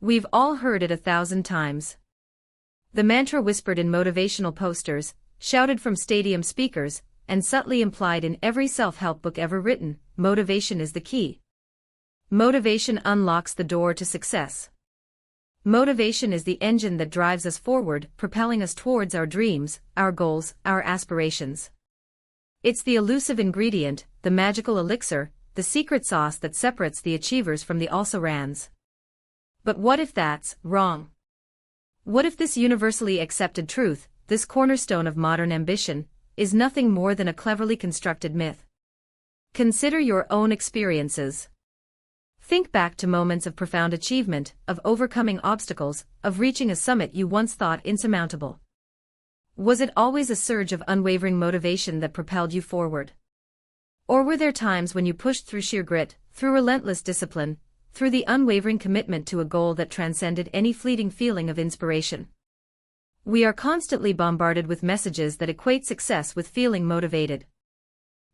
We've all heard it 1,000 times. The mantra whispered in motivational posters, shouted from stadium speakers, and subtly implied in every self-help book ever written: motivation is the key. Motivation unlocks the door to success. Motivation is the engine that drives us forward, propelling us towards our dreams, our goals, our aspirations. It's the elusive ingredient, the magical elixir, the secret sauce that separates the achievers from the also-rans. But what if that's wrong? What if this universally accepted truth, this cornerstone of modern ambition, is nothing more than a cleverly constructed myth? Consider your own experiences. Think back to moments of profound achievement, of overcoming obstacles, of reaching a summit you once thought insurmountable. Was it always a surge of unwavering motivation that propelled you forward? Or were there times when you pushed through sheer grit, through relentless discipline, through the unwavering commitment to a goal that transcended any fleeting feeling of inspiration? We are constantly bombarded with messages that equate success with feeling motivated.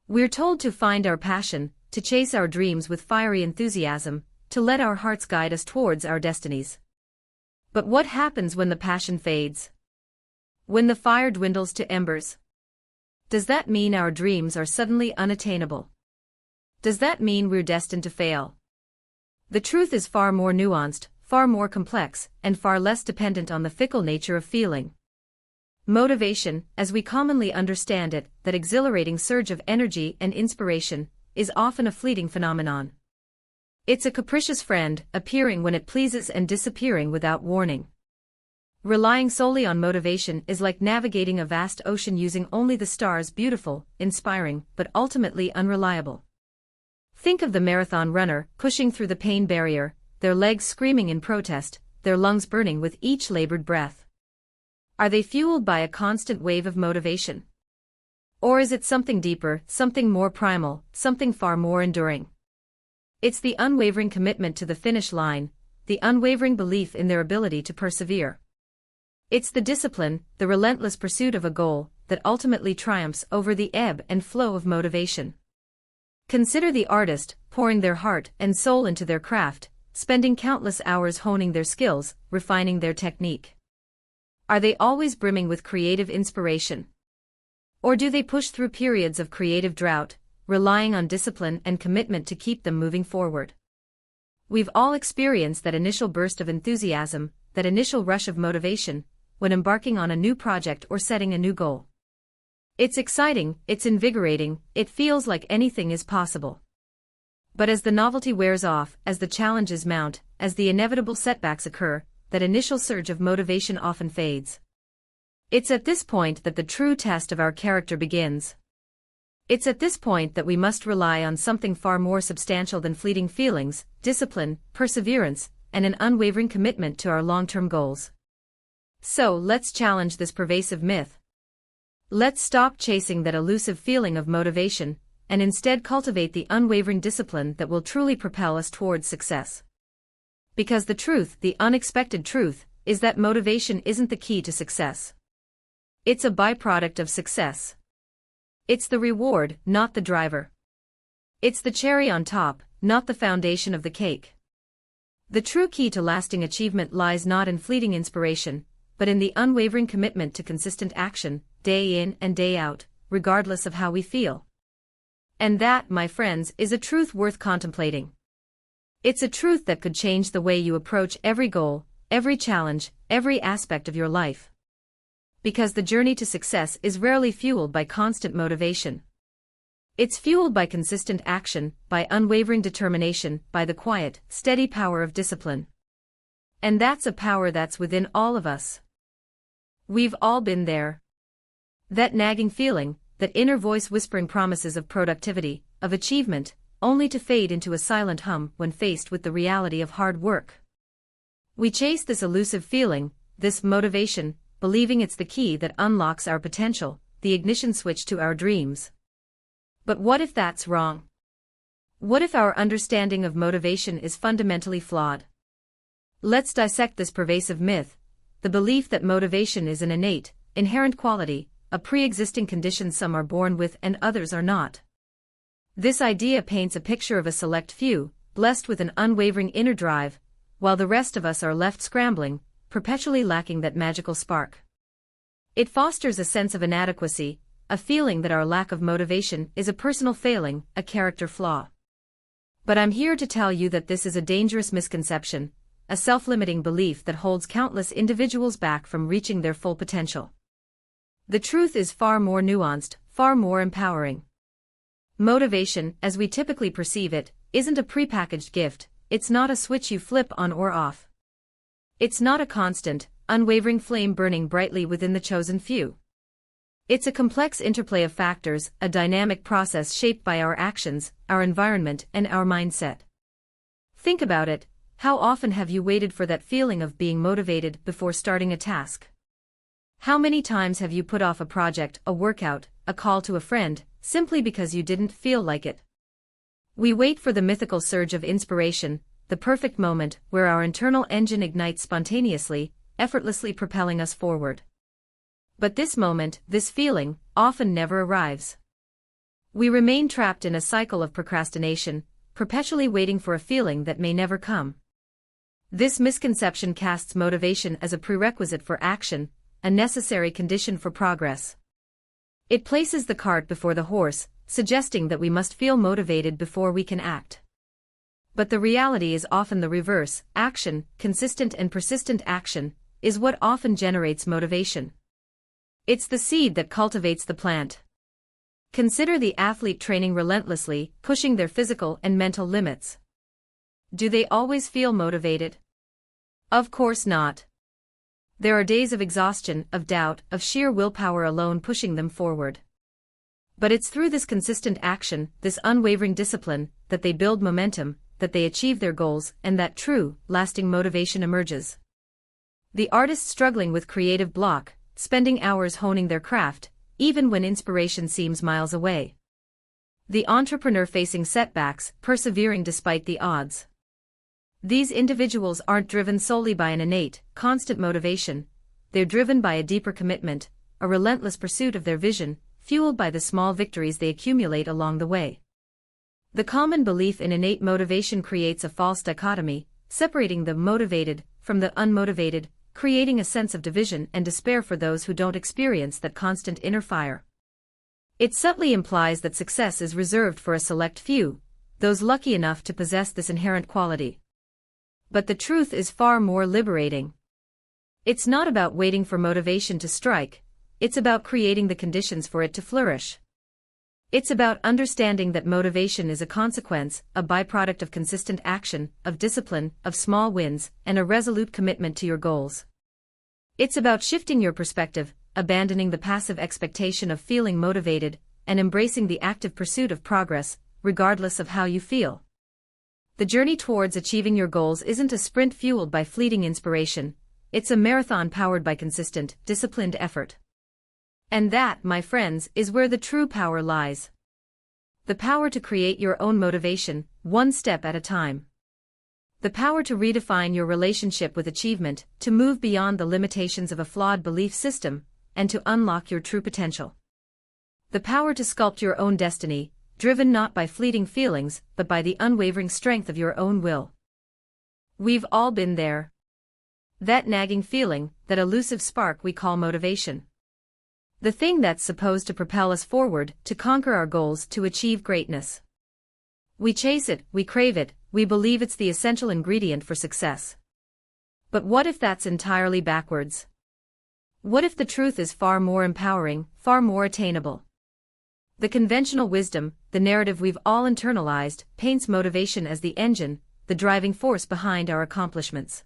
We're told to find our passion, to chase our dreams with fiery enthusiasm, to let our hearts guide us towards our destinies. But what happens when the passion fades? When the fire dwindles to embers? Does that mean our dreams are suddenly unattainable? Does that mean we're destined to fail? The truth is far more nuanced, far more complex, and far less dependent on the fickle nature of feeling. Motivation, as we commonly understand it, that exhilarating surge of energy and inspiration, is often a fleeting phenomenon. It's a capricious friend, appearing when it pleases and disappearing without warning. Relying solely on motivation is like navigating a vast ocean using only the stars, beautiful, inspiring, but ultimately unreliable. Think of the marathon runner, pushing through the pain barrier, their legs screaming in protest, their lungs burning with each labored breath. Are they fueled by a constant wave of motivation? Or is it something deeper, something more primal, something far more enduring? It's the unwavering commitment to the finish line, the unwavering belief in their ability to persevere. It's the discipline, the relentless pursuit of a goal, that ultimately triumphs over the ebb and flow of motivation. Consider the artist, pouring their heart and soul into their craft, spending countless hours honing their skills, refining their technique. Are they always brimming with creative inspiration? Or do they push through periods of creative drought, relying on discipline and commitment to keep them moving forward? We've all experienced that initial burst of enthusiasm, that initial rush of motivation, when embarking on a new project or setting a new goal. It's exciting, it's invigorating, it feels like anything is possible. But as the novelty wears off, as the challenges mount, as the inevitable setbacks occur, that initial surge of motivation often fades. It's at this point that the true test of our character begins. It's at this point that we must rely on something far more substantial than fleeting feelings, discipline, perseverance, and an unwavering commitment to our long-term goals. So let's challenge this pervasive myth. Let's stop chasing that elusive feeling of motivation, and instead cultivate the unwavering discipline that will truly propel us towards success. Because the truth, the unexpected truth, is that motivation isn't the key to success. It's a byproduct of success. It's the reward, not the driver. It's the cherry on top, not the foundation of the cake. The true key to lasting achievement lies not in fleeting inspiration, but in the unwavering commitment to consistent action, day in and day out, regardless of how we feel. And that, my friends, is a truth worth contemplating. It's a truth that could change the way you approach every goal, every challenge, every aspect of your life. Because the journey to success is rarely fueled by constant motivation. It's fueled by consistent action, by unwavering determination, by the quiet, steady power of discipline. And that's a power that's within all of us. We've all been there. That nagging feeling, that inner voice whispering promises of productivity, of achievement, only to fade into a silent hum when faced with the reality of hard work. We chase this elusive feeling, this motivation, believing it's the key that unlocks our potential, the ignition switch to our dreams. But what if that's wrong? What if our understanding of motivation is fundamentally flawed? Let's dissect this pervasive myth, the belief that motivation is an innate, inherent quality, a pre-existing condition some are born with and others are not. This idea paints a picture of a select few, blessed with an unwavering inner drive, while the rest of us are left scrambling, perpetually lacking that magical spark. It fosters a sense of inadequacy, a feeling that our lack of motivation is a personal failing, a character flaw. But I'm here to tell you that this is a dangerous misconception, a self-limiting belief that holds countless individuals back from reaching their full potential. The truth is far more nuanced, far more empowering. Motivation, as we typically perceive it, isn't a prepackaged gift. It's not a switch you flip on or off. It's not a constant, unwavering flame burning brightly within the chosen few. It's a complex interplay of factors, a dynamic process shaped by our actions, our environment, and our mindset. Think about it. How often have you waited for that feeling of being motivated before starting a task? How many times have you put off a project, a workout, a call to a friend, simply because you didn't feel like it? We wait for the mythical surge of inspiration, the perfect moment where our internal engine ignites spontaneously, effortlessly propelling us forward. But this moment, this feeling, often never arrives. We remain trapped in a cycle of procrastination, perpetually waiting for a feeling that may never come. This misconception casts motivation as a prerequisite for action, a necessary condition for progress. It places the cart before the horse, suggesting that we must feel motivated before we can act. But the reality is often the reverse. Action, consistent and persistent action, is what often generates motivation. It's the seed that cultivates the plant. Consider the athlete training relentlessly, pushing their physical and mental limits. Do they always feel motivated? Of course not. There are days of exhaustion, of doubt, of sheer willpower alone pushing them forward. But it's through this consistent action, this unwavering discipline, that they build momentum, that they achieve their goals, and that true, lasting motivation emerges. The artist struggling with creative block, spending hours honing their craft, even when inspiration seems miles away. The entrepreneur facing setbacks, persevering despite the odds. These individuals aren't driven solely by an innate, constant motivation. They're driven by a deeper commitment, a relentless pursuit of their vision, fueled by the small victories they accumulate along the way. The common belief in innate motivation creates a false dichotomy, separating the motivated from the unmotivated, creating a sense of division and despair for those who don't experience that constant inner fire. It subtly implies that success is reserved for a select few, those lucky enough to possess this inherent quality. But the truth is far more liberating. It's not about waiting for motivation to strike, it's about creating the conditions for it to flourish. It's about understanding that motivation is a consequence, a byproduct of consistent action, of discipline, of small wins, and a resolute commitment to your goals. It's about shifting your perspective, abandoning the passive expectation of feeling motivated, and embracing the active pursuit of progress, regardless of how you feel. The journey towards achieving your goals isn't a sprint fueled by fleeting inspiration, it's a marathon powered by consistent, disciplined effort. And that, my friends, is where the true power lies. The power to create your own motivation, one step at a time. The power to redefine your relationship with achievement, to move beyond the limitations of a flawed belief system, and to unlock your true potential. The power to sculpt your own destiny, driven not by fleeting feelings, but by the unwavering strength of your own will. We've all been there. That nagging feeling, that elusive spark we call motivation. The thing that's supposed to propel us forward, to conquer our goals, to achieve greatness. We chase it, we crave it, we believe it's the essential ingredient for success. But what if that's entirely backwards? What if the truth is far more empowering, far more attainable? The conventional wisdom, the narrative we've all internalized, paints motivation as the engine, the driving force behind our accomplishments.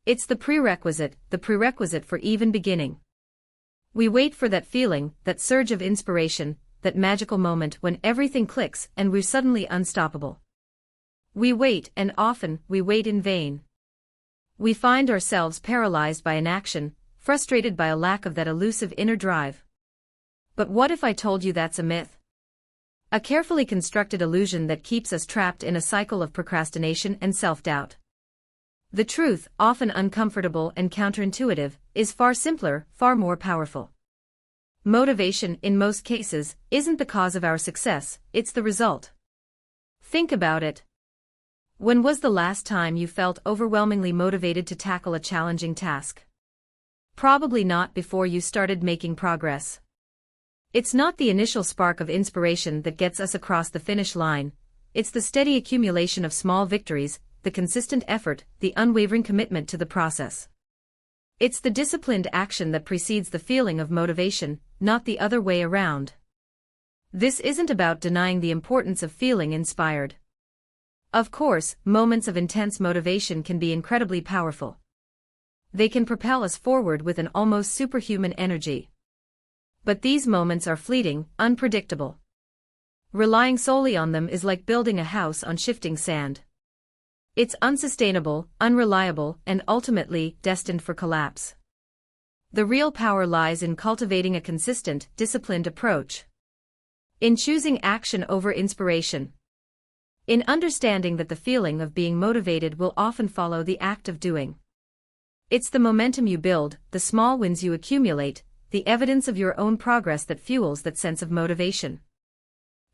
It's the prerequisite for even beginning. We wait for that feeling, that surge of inspiration, that magical moment when everything clicks and we're suddenly unstoppable. We wait, and often, we wait in vain. We find ourselves paralyzed by inaction, frustrated by a lack of that elusive inner drive. But what if I told you that's a myth? A carefully constructed illusion that keeps us trapped in a cycle of procrastination and self-doubt. The truth, often uncomfortable and counterintuitive, is far simpler, far more powerful. Motivation, in most cases, isn't the cause of our success, it's the result. Think about it. When was the last time you felt overwhelmingly motivated to tackle a challenging task? Probably not before you started making progress. It's not the initial spark of inspiration that gets us across the finish line, it's the steady accumulation of small victories, the consistent effort, the unwavering commitment to the process. It's the disciplined action that precedes the feeling of motivation, not the other way around. This isn't about denying the importance of feeling inspired. Of course, moments of intense motivation can be incredibly powerful. They can propel us forward with an almost superhuman energy. But these moments are fleeting, unpredictable. Relying solely on them is like building a house on shifting sand. It's unsustainable, unreliable, and ultimately destined for collapse. The real power lies in cultivating a consistent, disciplined approach. In choosing action over inspiration. In understanding that the feeling of being motivated will often follow the act of doing. It's the momentum you build, the small wins you accumulate, the evidence of your own progress that fuels that sense of motivation.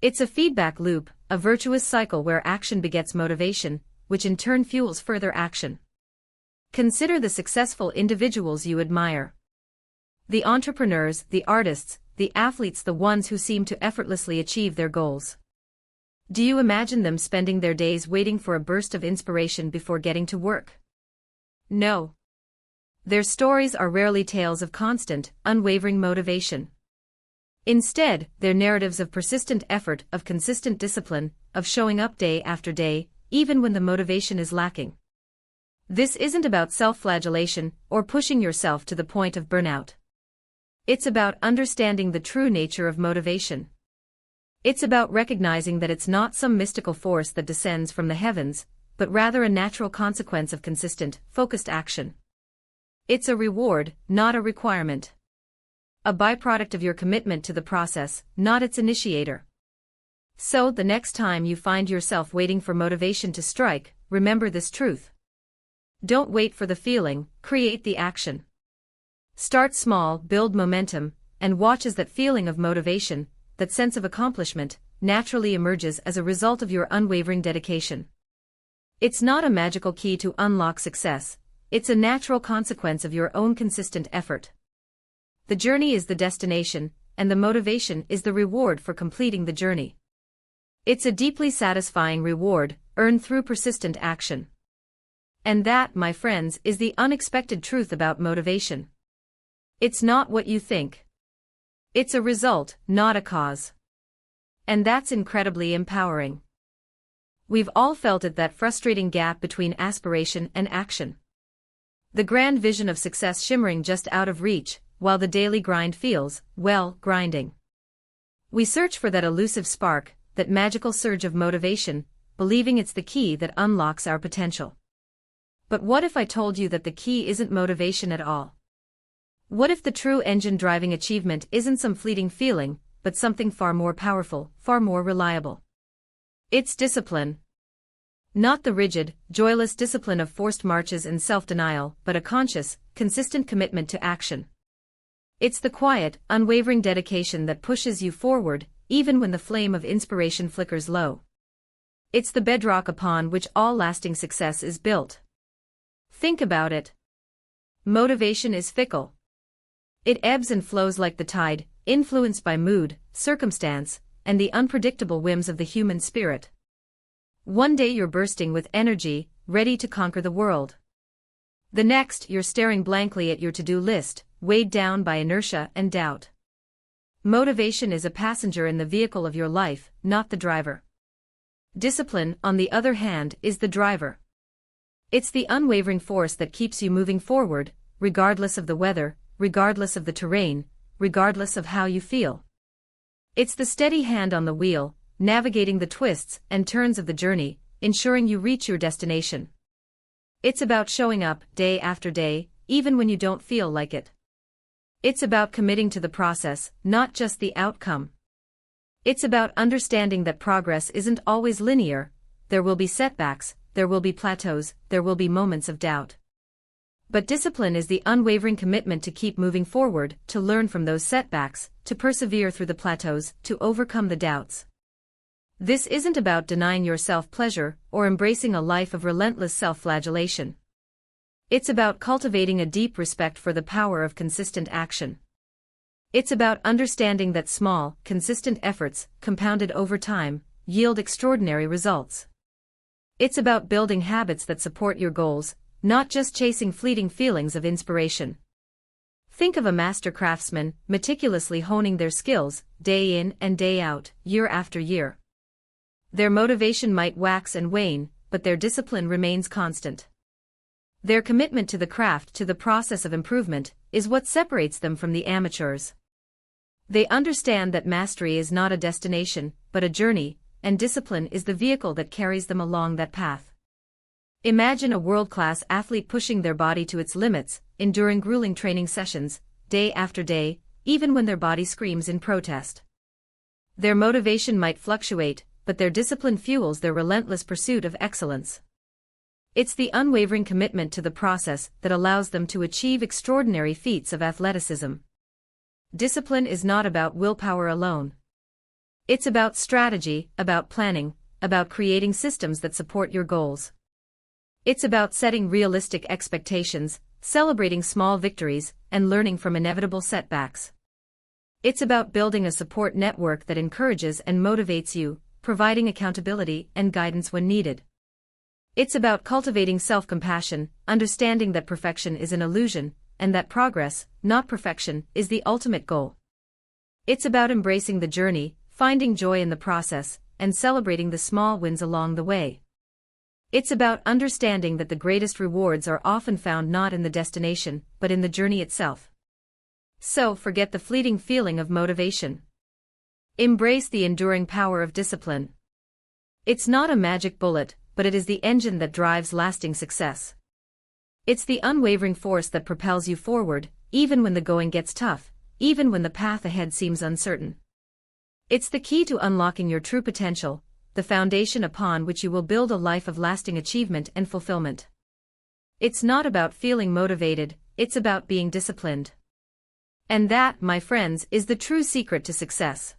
It's a feedback loop, a virtuous cycle where action begets motivation, which in turn fuels further action. Consider the successful individuals you admire. The entrepreneurs, the artists, the athletes, the ones who seem to effortlessly achieve their goals. Do you imagine them spending their days waiting for a burst of inspiration before getting to work? No. Their stories are rarely tales of constant, unwavering motivation. Instead, they're narratives of persistent effort, of consistent discipline, of showing up day after day, even when the motivation is lacking. This isn't about self-flagellation or pushing yourself to the point of burnout. It's about understanding the true nature of motivation. It's about recognizing that it's not some mystical force that descends from the heavens, but rather a natural consequence of consistent, focused action. It's a reward, not a requirement. A byproduct of your commitment to the process, not its initiator. So, the next time you find yourself waiting for motivation to strike, remember this truth. Don't wait for the feeling, create the action. Start small, build momentum, and watch as that feeling of motivation, that sense of accomplishment, naturally emerges as a result of your unwavering dedication. It's not a magical key to unlock success, it's a natural consequence of your own consistent effort. The journey is the destination, and the motivation is the reward for completing the journey. It's a deeply satisfying reward, earned through persistent action. And that, my friends, is the unexpected truth about motivation. It's not what you think. It's a result, not a cause. And that's incredibly empowering. We've all felt it, that frustrating gap between aspiration and action. The grand vision of success shimmering just out of reach, while the daily grind feels, well, grinding. We search for that elusive spark, that magical surge of motivation, believing it's the key that unlocks our potential. But what if I told you that the key isn't motivation at all? What if the true engine driving achievement isn't some fleeting feeling, but something far more powerful, far more reliable? It's discipline. Not the rigid, joyless discipline of forced marches and self-denial, but a conscious, consistent commitment to action. It's the quiet, unwavering dedication that pushes you forward, even when the flame of inspiration flickers low. It's the bedrock upon which all lasting success is built. Think about it. Motivation is fickle. It ebbs and flows like the tide, influenced by mood, circumstance, and the unpredictable whims of the human spirit. One day you're bursting with energy, ready to conquer the world. The next, you're staring blankly at your to-do list, weighed down by inertia and doubt. Motivation is a passenger in the vehicle of your life, not the driver. Discipline, on the other hand, is the driver. It's the unwavering force that keeps you moving forward, regardless of the weather, regardless of the terrain, regardless of how you feel. It's the steady hand on the wheel, navigating the twists and turns of the journey, ensuring you reach your destination. It's about showing up, day after day, even when you don't feel like it. It's about committing to the process, not just the outcome. It's about understanding that progress isn't always linear, there will be setbacks, there will be plateaus, there will be moments of doubt. But discipline is the unwavering commitment to keep moving forward, to learn from those setbacks, to persevere through the plateaus, to overcome the doubts. This isn't about denying yourself pleasure or embracing a life of relentless self-flagellation. It's about cultivating a deep respect for the power of consistent action. It's about understanding that small, consistent efforts, compounded over time, yield extraordinary results. It's about building habits that support your goals, not just chasing fleeting feelings of inspiration. Think of a master craftsman meticulously honing their skills, day in and day out, year after year. Their motivation might wax and wane, but their discipline remains constant. Their commitment to the craft, to the process of improvement, is what separates them from the amateurs. They understand that mastery is not a destination, but a journey, and discipline is the vehicle that carries them along that path. Imagine a world-class athlete pushing their body to its limits, enduring grueling training sessions, day after day, even when their body screams in protest. Their motivation might fluctuate, but their discipline fuels their relentless pursuit of excellence. It's the unwavering commitment to the process that allows them to achieve extraordinary feats of athleticism. Discipline is not about willpower alone. It's about strategy, about planning, about creating systems that support your goals. It's about setting realistic expectations, celebrating small victories, and learning from inevitable setbacks. It's about building a support network that encourages and motivates you, providing accountability and guidance when needed. It's about cultivating self-compassion, understanding that perfection is an illusion, and that progress, not perfection, is the ultimate goal. It's about embracing the journey, finding joy in the process, and celebrating the small wins along the way. It's about understanding that the greatest rewards are often found not in the destination, but in the journey itself. So forget the fleeting feeling of motivation. Embrace the enduring power of discipline. It's not a magic bullet, but it is the engine that drives lasting success. It's the unwavering force that propels you forward, even when the going gets tough, even when the path ahead seems uncertain. It's the key to unlocking your true potential, the foundation upon which you will build a life of lasting achievement and fulfillment. It's not about feeling motivated, it's about being disciplined. And that, my friends, is the true secret to success.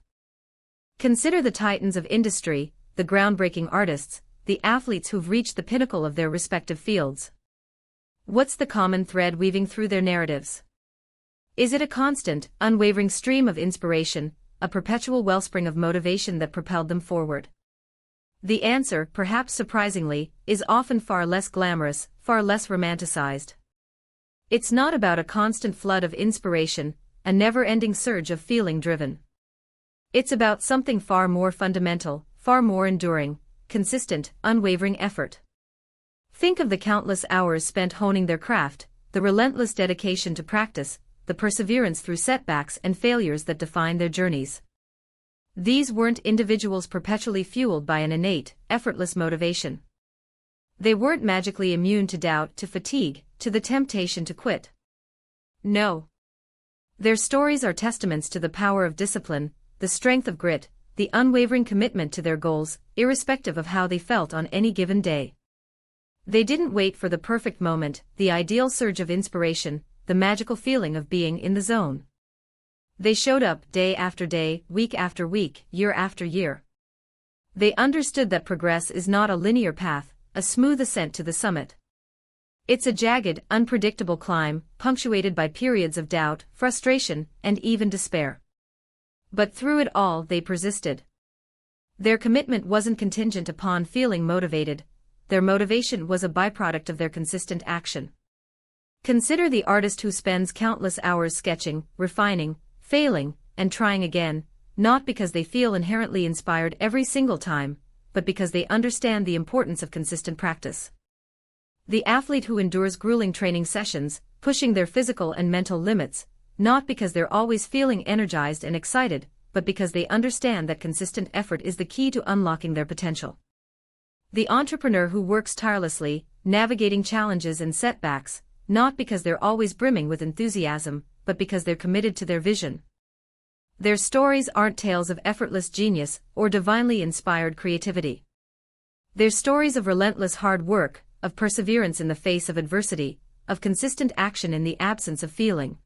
Consider the titans of industry, the groundbreaking artists, the athletes who've reached the pinnacle of their respective fields. What's the common thread weaving through their narratives? Is it a constant, unwavering stream of inspiration, a perpetual wellspring of motivation that propelled them forward? The answer, perhaps surprisingly, is often far less glamorous, far less romanticized. It's not about a constant flood of inspiration, a never-ending surge of feeling driven. It's about something far more fundamental, far more enduring, consistent, unwavering effort. Think of the countless hours spent honing their craft, the relentless dedication to practice, the perseverance through setbacks and failures that define their journeys. These weren't individuals perpetually fueled by an innate, effortless motivation. They weren't magically immune to doubt, to fatigue, to the temptation to quit. No. Their stories are testaments to the power of discipline, the strength of grit, the unwavering commitment to their goals, irrespective of how they felt on any given day. They didn't wait for the perfect moment, the ideal surge of inspiration, the magical feeling of being in the zone. They showed up day after day, week after week, year after year. They understood that progress is not a linear path, a smooth ascent to the summit. It's a jagged, unpredictable climb, punctuated by periods of doubt, frustration, and even despair. But through it all, they persisted. Their commitment wasn't contingent upon feeling motivated. Their motivation was a byproduct of their consistent action. Consider the artist who spends countless hours sketching, refining, failing, and trying again, not because they feel inherently inspired every single time, but because they understand the importance of consistent practice. The athlete who endures grueling training sessions, pushing their physical and mental limits, not because they're always feeling energized and excited, but because they understand that consistent effort is the key to unlocking their potential. The entrepreneur who works tirelessly, navigating challenges and setbacks, not because they're always brimming with enthusiasm, but because they're committed to their vision. Their stories aren't tales of effortless genius or divinely inspired creativity. They're stories of relentless hard work, of perseverance in the face of adversity, of consistent action in the absence of feeling.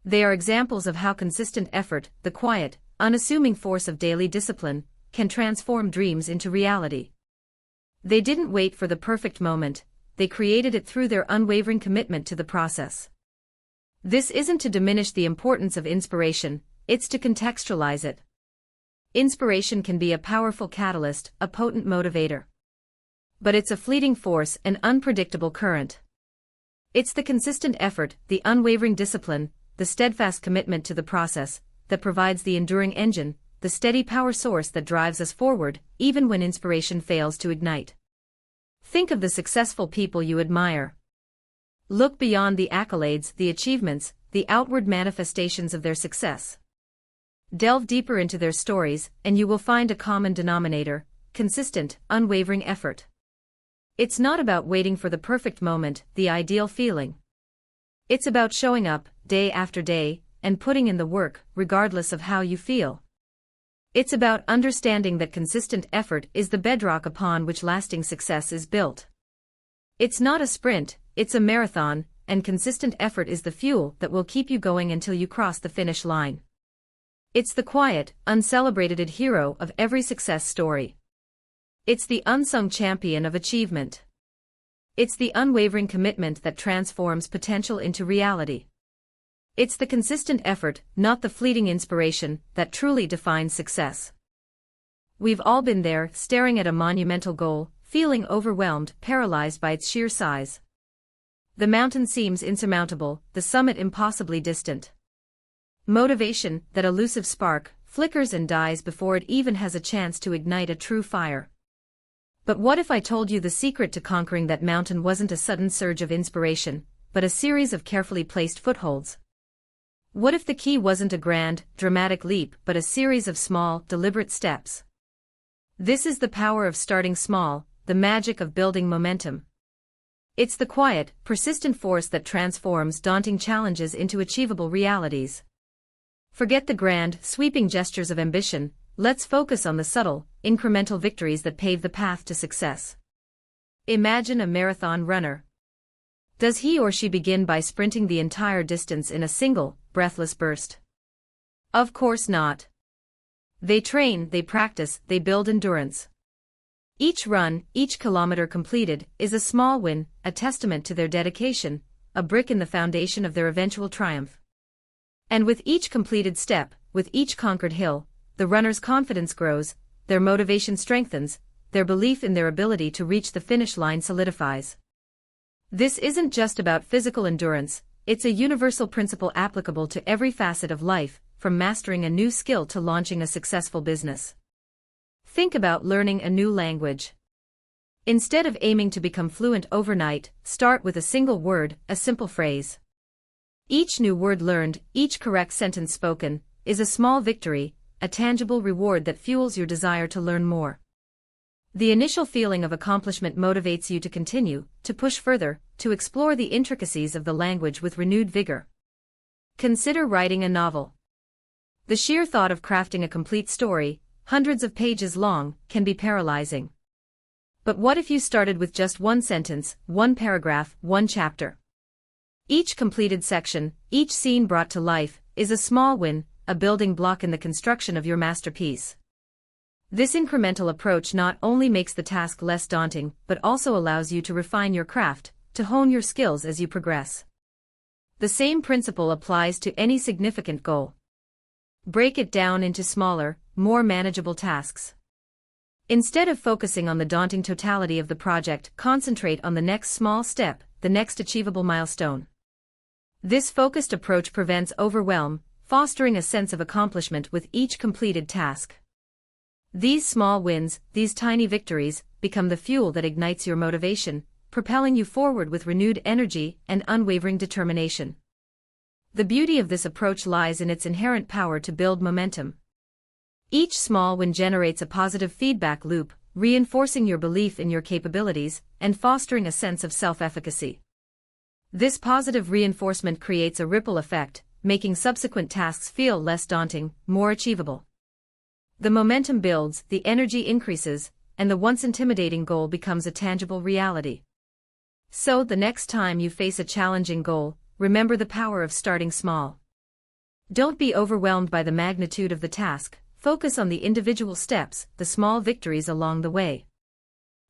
They are examples of how consistent effort, the quiet, unassuming force of daily discipline, can transform dreams into reality. They didn't wait for the perfect moment, they created it through their unwavering commitment to the process. This isn't to diminish the importance of inspiration, it's to contextualize it. Inspiration can be a powerful catalyst, a potent motivator. But it's a fleeting force, an unpredictable current. It's the consistent effort, the unwavering discipline, the steadfast commitment to the process, that provides the enduring engine, the steady power source that drives us forward, even when inspiration fails to ignite. Think of the successful people you admire. Look beyond the accolades, the achievements, the outward manifestations of their success. Delve deeper into their stories, and you will find a common denominator: consistent, unwavering effort. It's not about waiting for the perfect moment, the ideal feeling. It's about showing up, day after day, and putting in the work, regardless of how you feel. It's about understanding that consistent effort is the bedrock upon which lasting success is built. It's not a sprint, it's a marathon, and consistent effort is the fuel that will keep you going until you cross the finish line. It's the quiet, uncelebrated hero of every success story. It's the unsung champion of achievement. It's the unwavering commitment that transforms potential into reality. It's the consistent effort, not the fleeting inspiration, that truly defines success. We've all been there, staring at a monumental goal, feeling overwhelmed, paralyzed by its sheer size. The mountain seems insurmountable, the summit impossibly distant. Motivation, that elusive spark, flickers and dies before it even has a chance to ignite a true fire. But what if I told you the secret to conquering that mountain wasn't a sudden surge of inspiration, but a series of carefully placed footholds? What if the key wasn't a grand, dramatic leap, but a series of small, deliberate steps? This is the power of starting small, the magic of building momentum. It's the quiet, persistent force that transforms daunting challenges into achievable realities. Forget the grand, sweeping gestures of ambition, let's focus on the subtle, incremental victories that pave the path to success. Imagine a marathon runner. Does he or she begin by sprinting the entire distance in a single, breathless burst? Of course not. They train, they practice, they build endurance. Each run, each kilometer completed, is a small win, a testament to their dedication, a brick in the foundation of their eventual triumph. And with each completed step, with each conquered hill, the runner's confidence grows, their motivation strengthens, their belief in their ability to reach the finish line solidifies. This isn't just about physical endurance, it's a universal principle applicable to every facet of life, from mastering a new skill to launching a successful business. Think about learning a new language. Instead of aiming to become fluent overnight, start with a single word, a simple phrase. Each new word learned, each correct sentence spoken, is a small victory, a tangible reward that fuels your desire to learn more. The initial feeling of accomplishment motivates you to continue, to push further, to explore the intricacies of the language with renewed vigor. Consider writing a novel. The sheer thought of crafting a complete story, hundreds of pages long, can be paralyzing. But what if you started with just one sentence, one paragraph, one chapter? Each completed section, each scene brought to life, is a small win, a building block in the construction of your masterpiece. This incremental approach not only makes the task less daunting, but also allows you to refine your craft, to hone your skills as you progress. The same principle applies to any significant goal. Break it down into smaller, more manageable tasks. Instead of focusing on the daunting totality of the project, concentrate on the next small step, the next achievable milestone. This focused approach prevents overwhelm, fostering a sense of accomplishment with each completed task. These small wins, these tiny victories, become the fuel that ignites your motivation, propelling you forward with renewed energy and unwavering determination. The beauty of this approach lies in its inherent power to build momentum. Each small win generates a positive feedback loop, reinforcing your belief in your capabilities and fostering a sense of self-efficacy. This positive reinforcement creates a ripple effect, making subsequent tasks feel less daunting, more achievable. The momentum builds, the energy increases, and the once intimidating goal becomes a tangible reality. So the next time you face a challenging goal, remember the power of starting small. Don't be overwhelmed by the magnitude of the task, focus on the individual steps, the small victories along the way.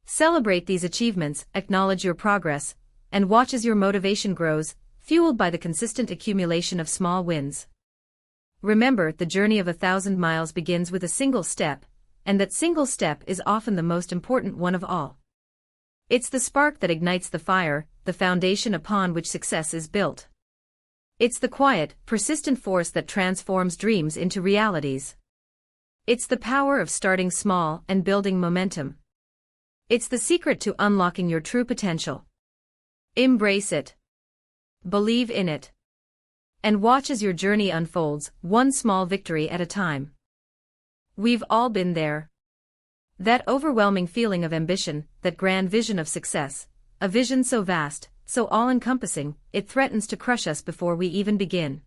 Celebrate these achievements, acknowledge your progress, and watch as your motivation grows, fueled by the consistent accumulation of small wins. Remember, the journey of 1,000 miles begins with a single step, and that single step is often the most important one of all. It's the spark that ignites the fire, the foundation upon which success is built. It's the quiet, persistent force that transforms dreams into realities. It's the power of starting small and building momentum. It's the secret to unlocking your true potential. Embrace it. Believe in it. And watch as your journey unfolds, one small victory at a time. We've all been there. That overwhelming feeling of ambition, that grand vision of success, a vision so vast, so all-encompassing, it threatens to crush us before we even begin.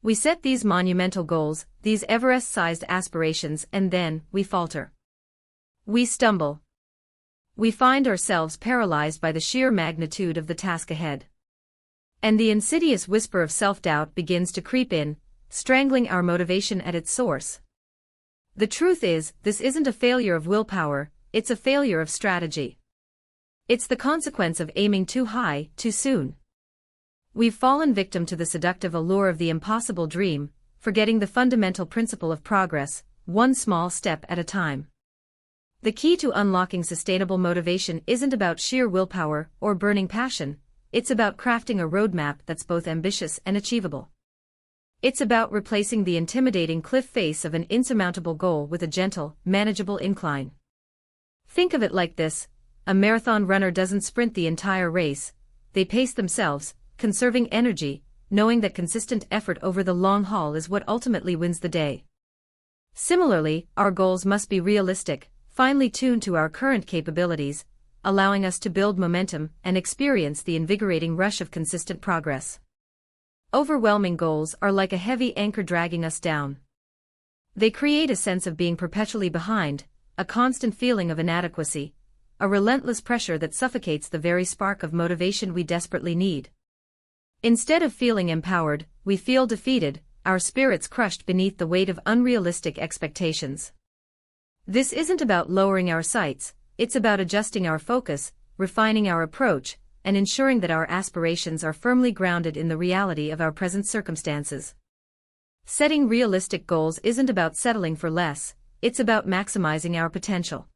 We set these monumental goals, these Everest-sized aspirations, and then, we falter. We stumble. We find ourselves paralyzed by the sheer magnitude of the task ahead. And the insidious whisper of self-doubt begins to creep in, strangling our motivation at its source. The truth is, this isn't a failure of willpower, it's a failure of strategy. It's the consequence of aiming too high, too soon. We've fallen victim to the seductive allure of the impossible dream, forgetting the fundamental principle of progress, one small step at a time. The key to unlocking sustainable motivation isn't about sheer willpower or burning passion, it's about crafting a roadmap that's both ambitious and achievable. It's about replacing the intimidating cliff face of an insurmountable goal with a gentle, manageable incline. Think of it like this: a marathon runner doesn't sprint the entire race, they pace themselves, conserving energy, knowing that consistent effort over the long haul is what ultimately wins the day. Similarly, our goals must be realistic, finely tuned to our current capabilities, allowing us to build momentum and experience the invigorating rush of consistent progress. Overwhelming goals are like a heavy anchor dragging us down. They create a sense of being perpetually behind, a constant feeling of inadequacy, a relentless pressure that suffocates the very spark of motivation we desperately need. Instead of feeling empowered, we feel defeated, our spirits crushed beneath the weight of unrealistic expectations. This isn't about lowering our sights, it's about adjusting our focus, refining our approach, and ensuring that our aspirations are firmly grounded in the reality of our present circumstances. Setting realistic goals isn't about settling for less, it's about maximizing our potential.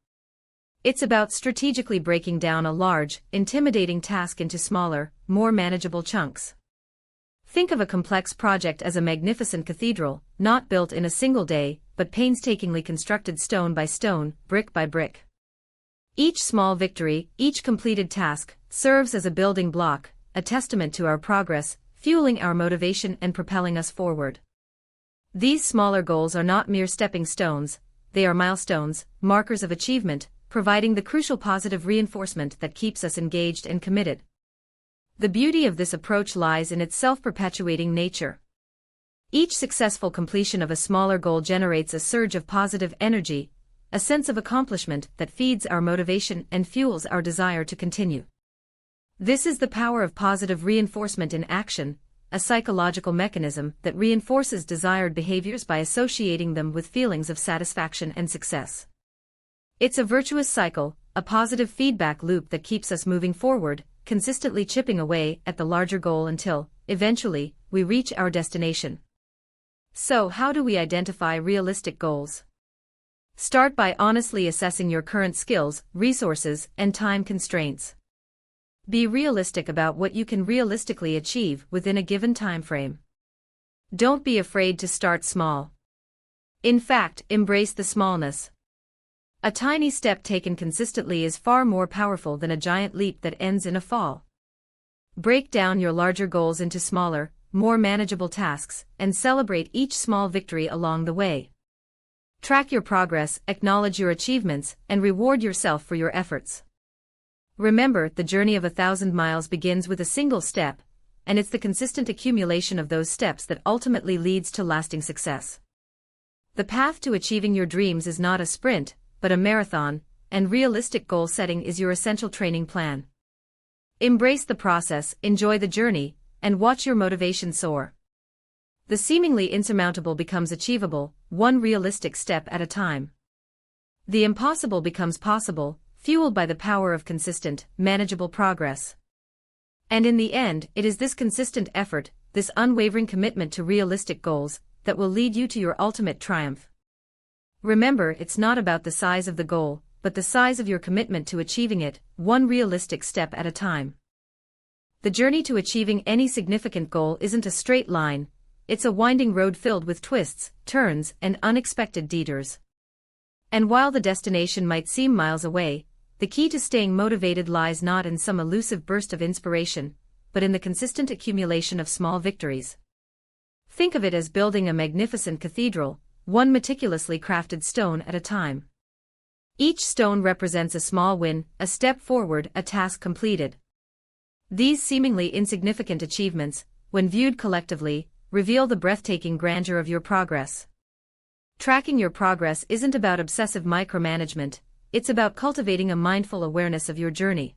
It's about strategically breaking down a large, intimidating task into smaller, more manageable chunks. Think of a complex project as a magnificent cathedral, not built in a single day, but painstakingly constructed stone by stone, brick by brick. Each small victory, each completed task, serves as a building block, a testament to our progress, fueling our motivation and propelling us forward. These smaller goals are not mere stepping stones, they are milestones, markers of achievement, providing the crucial positive reinforcement that keeps us engaged and committed. The beauty of this approach lies in its self-perpetuating nature. Each successful completion of a smaller goal generates a surge of positive energy, a sense of accomplishment that feeds our motivation and fuels our desire to continue. This is the power of positive reinforcement in action, a psychological mechanism that reinforces desired behaviors by associating them with feelings of satisfaction and success. It's a virtuous cycle, a positive feedback loop that keeps us moving forward, consistently chipping away at the larger goal until, eventually, we reach our destination. So, how do we identify realistic goals? Start by honestly assessing your current skills, resources, and time constraints. Be realistic about what you can realistically achieve within a given time frame. Don't be afraid to start small. In fact, embrace the smallness. A tiny step taken consistently is far more powerful than a giant leap that ends in a fall. Break down your larger goals into smaller, more manageable tasks, and celebrate each small victory along the way. Track your progress, acknowledge your achievements, and reward yourself for your efforts. Remember, the journey of 1,000 miles begins with a single step, and it's the consistent accumulation of those steps that ultimately leads to lasting success. The path to achieving your dreams is not a sprint, but a marathon, and realistic goal setting is your essential training plan. Embrace the process, enjoy the journey, and watch your motivation soar. The seemingly insurmountable becomes achievable, one realistic step at a time. The impossible becomes possible, fueled by the power of consistent, manageable progress. And in the end, it is this consistent effort, this unwavering commitment to realistic goals, that will lead you to your ultimate triumph. Remember, it's not about the size of the goal, but the size of your commitment to achieving it, one realistic step at a time. The journey to achieving any significant goal isn't a straight line, it's a winding road filled with twists, turns, and unexpected detours. And while the destination might seem miles away, the key to staying motivated lies not in some elusive burst of inspiration, but in the consistent accumulation of small victories. Think of it as building a magnificent cathedral, one meticulously crafted stone at a time. Each stone represents a small win, a step forward, a task completed. These seemingly insignificant achievements, when viewed collectively, reveal the breathtaking grandeur of your progress. Tracking your progress isn't about obsessive micromanagement, it's about cultivating a mindful awareness of your journey.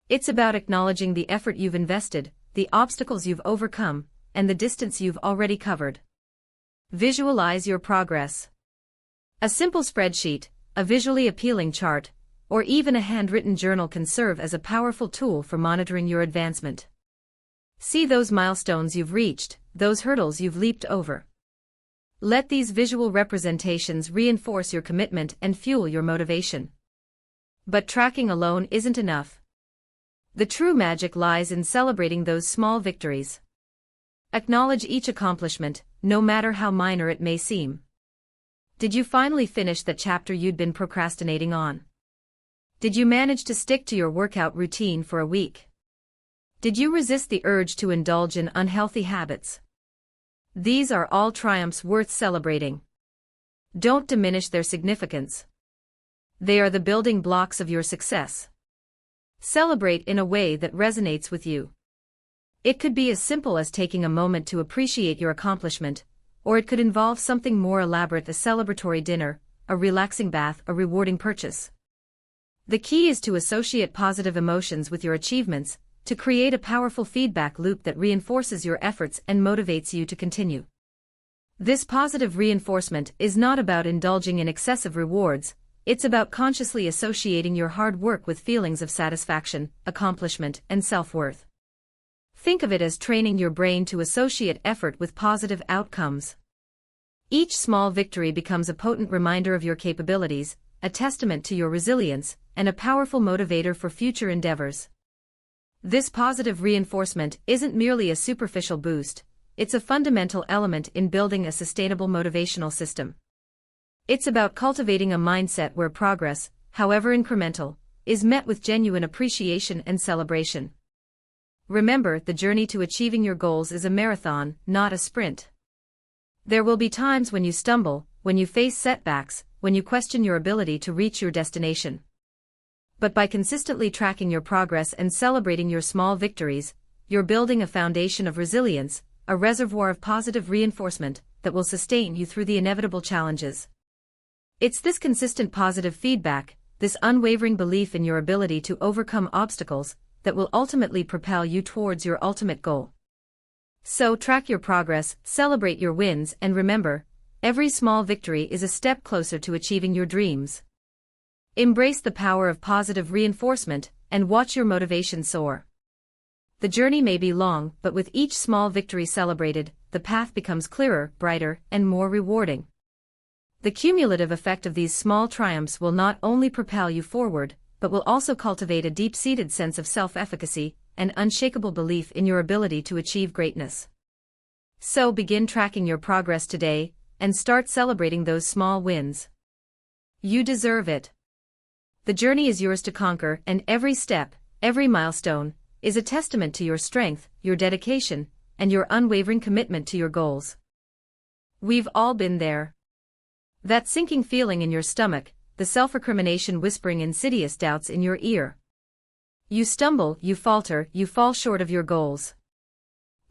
It's about acknowledging the effort you've invested, the obstacles you've overcome, and the distance you've already covered. Visualize your progress. A simple spreadsheet, a visually appealing chart, or even a handwritten journal can serve as a powerful tool for monitoring your advancement. See those milestones you've reached, those hurdles you've leaped over. Let these visual representations reinforce your commitment and fuel your motivation. But tracking alone isn't enough. The true magic lies in celebrating those small victories. Acknowledge each accomplishment, no matter how minor it may seem. Did you finally finish that chapter you'd been procrastinating on? Did you manage to stick to your workout routine for a week? Did you resist the urge to indulge in unhealthy habits? These are all triumphs worth celebrating. Don't diminish their significance. They are the building blocks of your success. Celebrate in a way that resonates with you. It could be as simple as taking a moment to appreciate your accomplishment, or it could involve something more elaborate: a celebratory dinner, a relaxing bath, a rewarding purchase. The key is to associate positive emotions with your achievements, to create a powerful feedback loop that reinforces your efforts and motivates you to continue. This positive reinforcement is not about indulging in excessive rewards, it's about consciously associating your hard work with feelings of satisfaction, accomplishment, and self-worth. Think of it as training your brain to associate effort with positive outcomes. Each small victory becomes a potent reminder of your capabilities, a testament to your resilience, and a powerful motivator for future endeavors. This positive reinforcement isn't merely a superficial boost, it's a fundamental element in building a sustainable motivational system. It's about cultivating a mindset where progress, however incremental, is met with genuine appreciation and celebration. Remember, the journey to achieving your goals is a marathon, not a sprint. There will be times when you stumble, when you face setbacks, when you question your ability to reach your destination. But by consistently tracking your progress and celebrating your small victories, you're building a foundation of resilience, a reservoir of positive reinforcement that will sustain you through the inevitable challenges. It's this consistent positive feedback, this unwavering belief in your ability to overcome obstacles, that will ultimately propel you towards your ultimate goal. So track your progress, celebrate your wins, and remember, every small victory is a step closer to achieving your dreams. Embrace the power of positive reinforcement, and watch your motivation soar. The journey may be long, but with each small victory celebrated, the path becomes clearer, brighter, and more rewarding. The cumulative effect of these small triumphs will not only propel you forward, but will also cultivate a deep-seated sense of self-efficacy, an unshakable belief in your ability to achieve greatness. So begin tracking your progress today, and start celebrating those small wins. You deserve it. The journey is yours to conquer, and every step, every milestone, is a testament to your strength, your dedication, and your unwavering commitment to your goals. We've all been there. That sinking feeling in your stomach, the self-recrimination whispering insidious doubts in your ear. You stumble, you falter, you fall short of your goals.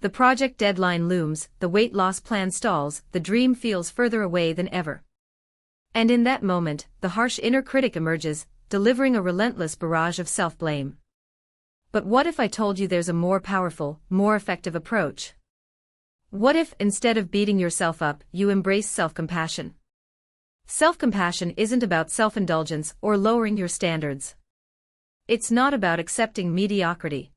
The project deadline looms, the weight loss plan stalls, the dream feels further away than ever. And in that moment, the harsh inner critic emerges, delivering a relentless barrage of self-blame. But what if I told you there's a more powerful, more effective approach? What if, instead of beating yourself up, you embrace self-compassion? Self-compassion isn't about self-indulgence or lowering your standards. It's not about accepting mediocrity.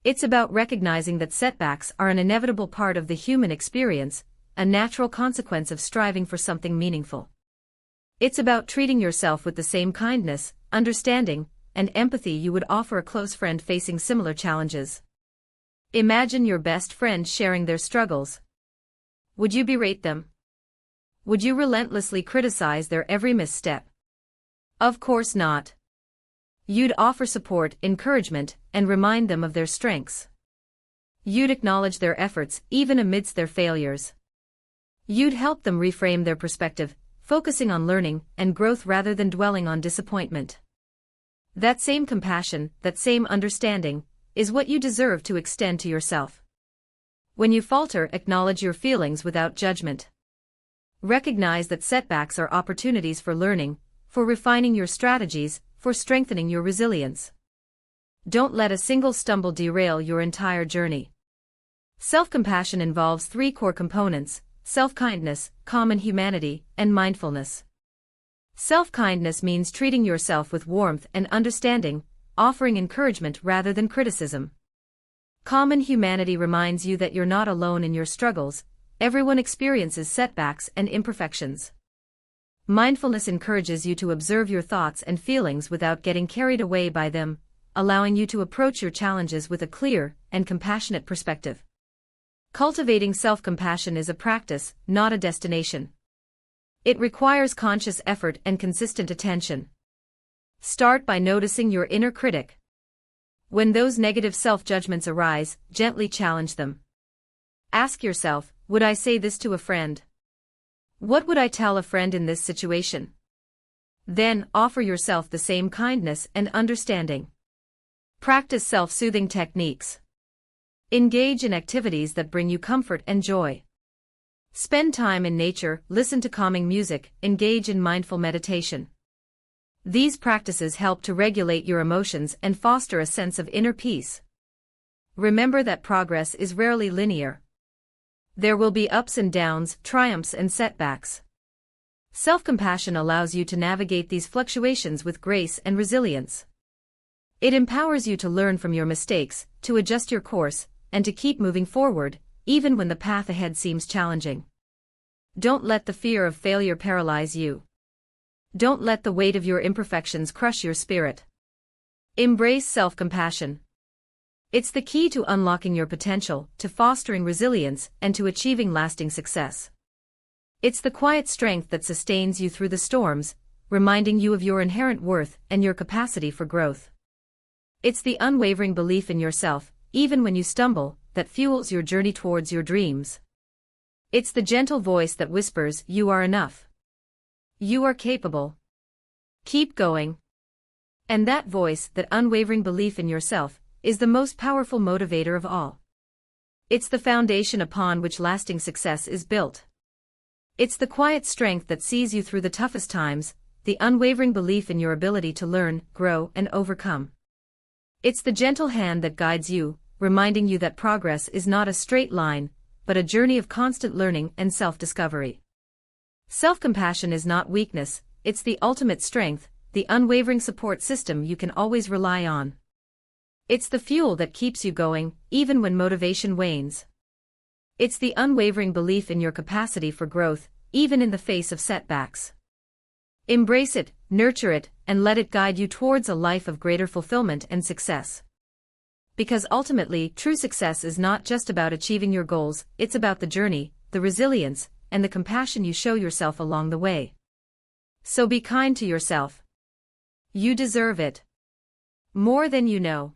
It's about recognizing that setbacks are an inevitable part of the human experience, a natural consequence of striving for something meaningful. It's about treating yourself with the same kindness, understanding, and empathy you would offer a close friend facing similar challenges. Imagine your best friend sharing their struggles. Would you berate them? Would you relentlessly criticize their every misstep? Of course not. You'd offer support, encouragement, and remind them of their strengths. You'd acknowledge their efforts even amidst their failures. You'd help them reframe their perspective, focusing on learning and growth rather than dwelling on disappointment. That same compassion, that same understanding, is what you deserve to extend to yourself. When you falter, acknowledge your feelings without judgment. Recognize that setbacks are opportunities for learning, for refining your strategies, for strengthening your resilience. Don't let a single stumble derail your entire journey. Self-compassion involves three core components: self-kindness, common humanity, and mindfulness. Self-kindness means treating yourself with warmth and understanding, offering encouragement rather than criticism. Common humanity reminds you that you're not alone in your struggles. Everyone experiences setbacks and imperfections. Mindfulness encourages you to observe your thoughts and feelings without getting carried away by them, allowing you to approach your challenges with a clear and compassionate perspective. Cultivating self-compassion is a practice, not a destination. It requires conscious effort and consistent attention. Start by noticing your inner critic. When those negative self-judgments arise, gently challenge them. Ask yourself, would I say this to a friend? What would I tell a friend in this situation? Then, offer yourself the same kindness and understanding. Practice self-soothing techniques. Engage in activities that bring you comfort and joy. Spend time in nature, listen to calming music, engage in mindful meditation. These practices help to regulate your emotions and foster a sense of inner peace. Remember that progress is rarely linear. There will be ups and downs, triumphs and setbacks. Self-compassion allows you to navigate these fluctuations with grace and resilience. It empowers you to learn from your mistakes, to adjust your course, and to keep moving forward, even when the path ahead seems challenging. Don't let the fear of failure paralyze you. Don't let the weight of your imperfections crush your spirit. Embrace self-compassion. It's the key to unlocking your potential, to fostering resilience, and to achieving lasting success. It's the quiet strength that sustains you through the storms, reminding you of your inherent worth and your capacity for growth. It's the unwavering belief in yourself, even when you stumble, that fuels your journey towards your dreams. It's the gentle voice that whispers, "You are enough. You are capable. Keep going." And that voice, that unwavering belief in yourself, is the most powerful motivator of all. It's the foundation upon which lasting success is built. It's the quiet strength that sees you through the toughest times, the unwavering belief in your ability to learn, grow, and overcome. It's the gentle hand that guides you, reminding you that progress is not a straight line, but a journey of constant learning and self-discovery. Self-compassion is not weakness, it's the ultimate strength, the unwavering support system you can always rely on. It's the fuel that keeps you going, even when motivation wanes. It's the unwavering belief in your capacity for growth, even in the face of setbacks. Embrace it, nurture it, and let it guide you towards a life of greater fulfillment and success. Because ultimately, true success is not just about achieving your goals, it's about the journey, the resilience, and the compassion you show yourself along the way. So be kind to yourself. You deserve it. More than you know.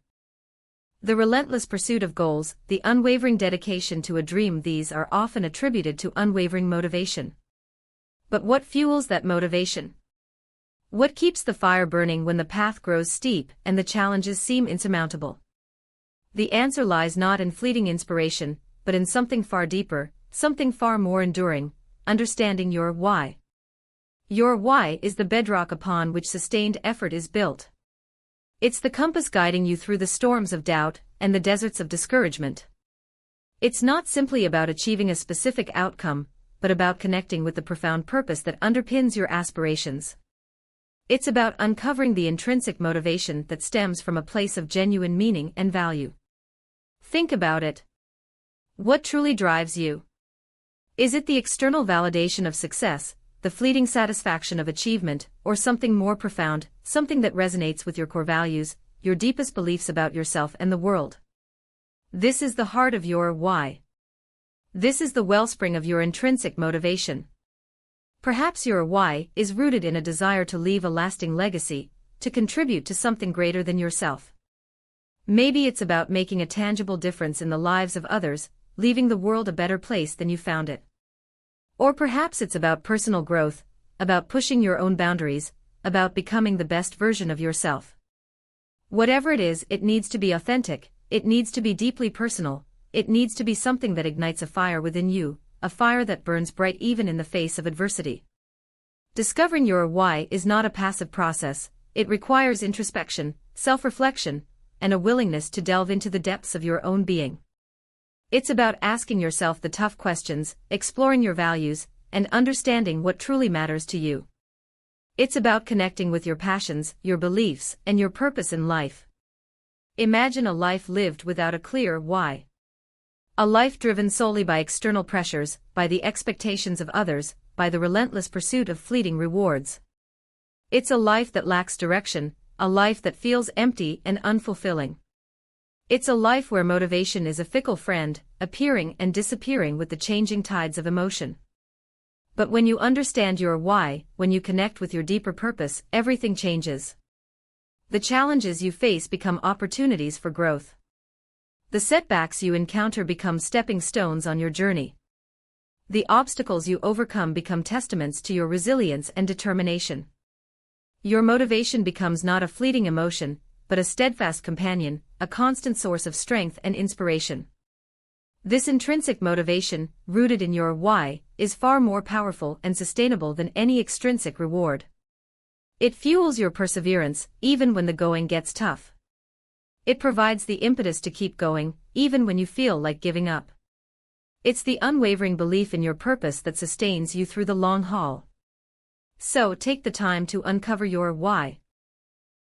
The relentless pursuit of goals, the unwavering dedication to a dream, these are often attributed to unwavering motivation. But what fuels that motivation? What keeps the fire burning when the path grows steep and the challenges seem insurmountable? The answer lies not in fleeting inspiration, but in something far deeper, something far more enduring: understanding your why. Your why is the bedrock upon which sustained effort is built. It's the compass guiding you through the storms of doubt and the deserts of discouragement. It's not simply about achieving a specific outcome, but about connecting with the profound purpose that underpins your aspirations. It's about uncovering the intrinsic motivation that stems from a place of genuine meaning and value. Think about it. What truly drives you? Is it the external validation of success, the fleeting satisfaction of achievement, or something more profound, something that resonates with your core values, your deepest beliefs about yourself and the world? This is the heart of your why. This is the wellspring of your intrinsic motivation. Perhaps your why is rooted in a desire to leave a lasting legacy, to contribute to something greater than yourself. Maybe it's about making a tangible difference in the lives of others, leaving the world a better place than you found it. Or perhaps it's about personal growth, about pushing your own boundaries, about becoming the best version of yourself. Whatever it is, it needs to be authentic, it needs to be deeply personal, it needs to be something that ignites a fire within you, a fire that burns bright even in the face of adversity. Discovering your why is not a passive process, it requires introspection, self-reflection, and a willingness to delve into the depths of your own being. It's about asking yourself the tough questions, exploring your values, and understanding what truly matters to you. It's about connecting with your passions, your beliefs, and your purpose in life. Imagine a life lived without a clear why. A life driven solely by external pressures, by the expectations of others, by the relentless pursuit of fleeting rewards. It's a life that lacks direction, a life that feels empty and unfulfilling. It's a life where motivation is a fickle friend, appearing and disappearing with the changing tides of emotion. But when you understand your why, when you connect with your deeper purpose, everything changes. The challenges you face become opportunities for growth. The setbacks you encounter become stepping stones on your journey. The obstacles you overcome become testaments to your resilience and determination. Your motivation becomes not a fleeting emotion, but a steadfast companion, a constant source of strength and inspiration. This intrinsic motivation, rooted in your why, is far more powerful and sustainable than any extrinsic reward. It fuels your perseverance, even when the going gets tough. It provides the impetus to keep going, even when you feel like giving up. It's the unwavering belief in your purpose that sustains you through the long haul. So take the time to uncover your why.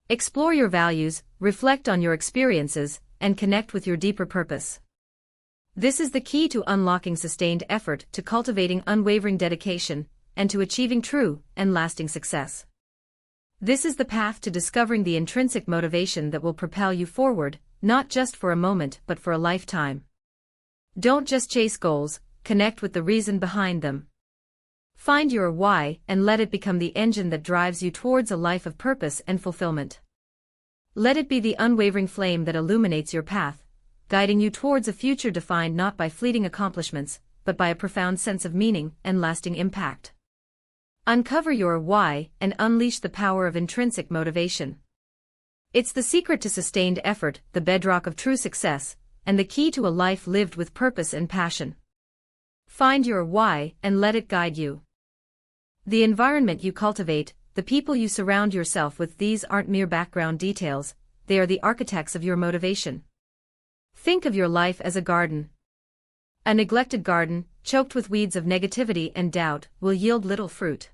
Explore your values, reflect on your experiences, and connect with your deeper purpose. This is the key to unlocking sustained effort, to cultivating unwavering dedication, and to achieving true and lasting success. This is the path to discovering the intrinsic motivation that will propel you forward, not just for a moment but for a lifetime. Don't just chase goals, connect with the reason behind them. Find your why and let it become the engine that drives you towards a life of purpose and fulfillment. Let it be the unwavering flame that illuminates your path, guiding you towards a future defined not by fleeting accomplishments, but by a profound sense of meaning and lasting impact. Uncover your why and unleash the power of intrinsic motivation. It's the secret to sustained effort, the bedrock of true success, and the key to a life lived with purpose and passion. Find your why and let it guide you. The environment you cultivate, the people you surround yourself with, these aren't mere background details, they are the architects of your motivation. Think of your life as a garden. A neglected garden, choked with weeds of negativity and doubt, will yield little fruit.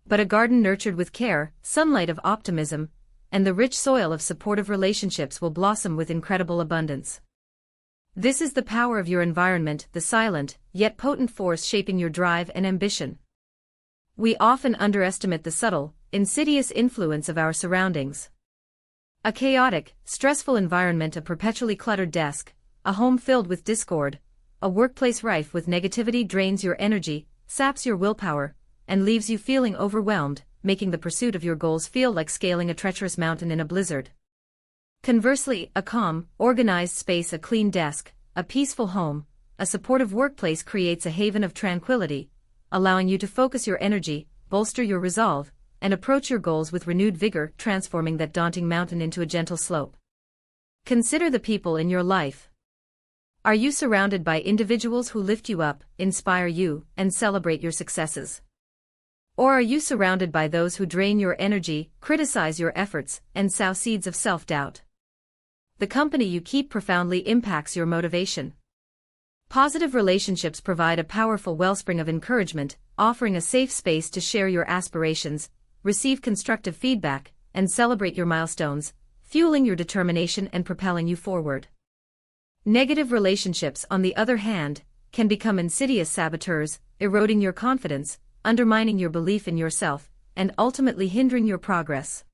But a garden nurtured with care, sunlight of optimism, and the rich soil of supportive relationships will blossom with incredible abundance. This is the power of your environment, the silent, yet potent force shaping your drive and ambition. We often underestimate the subtle, insidious influence of our surroundings. A chaotic, stressful environment, a perpetually cluttered desk, a home filled with discord, a workplace rife with negativity drains your energy, saps your willpower, and leaves you feeling overwhelmed, making the pursuit of your goals feel like scaling a treacherous mountain in a blizzard. Conversely, a calm, organized space, a clean desk, a peaceful home, a supportive workplace creates a haven of tranquility, allowing you to focus your energy, bolster your resolve, and approach your goals with renewed vigor, transforming that daunting mountain into a gentle slope. Consider the people in your life. Are you surrounded by individuals who lift you up, inspire you, and celebrate your successes? Or are you surrounded by those who drain your energy, criticize your efforts, and sow seeds of self-doubt? The company you keep profoundly impacts your motivation. Positive relationships provide a powerful wellspring of encouragement, offering a safe space to share your aspirations, receive constructive feedback, and celebrate your milestones, fueling your determination and propelling you forward. Negative relationships, on the other hand, can become insidious saboteurs, eroding your confidence, undermining your belief in yourself, and ultimately hindering your progress.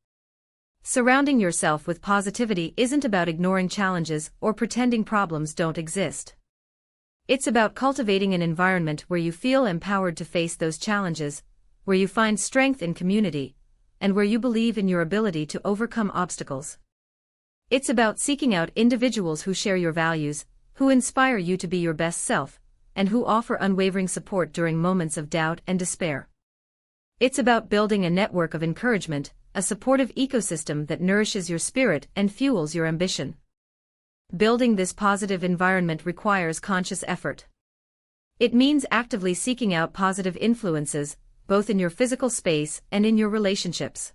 Surrounding yourself with positivity isn't about ignoring challenges or pretending problems don't exist. It's about cultivating an environment where you feel empowered to face those challenges, where you find strength in community, and where you believe in your ability to overcome obstacles. It's about seeking out individuals who share your values, who inspire you to be your best self, and who offer unwavering support during moments of doubt and despair. It's about building a network of encouragement, a supportive ecosystem that nourishes your spirit and fuels your ambition. Building this positive environment requires conscious effort. It means actively seeking out positive influences, both in your physical space and in your relationships.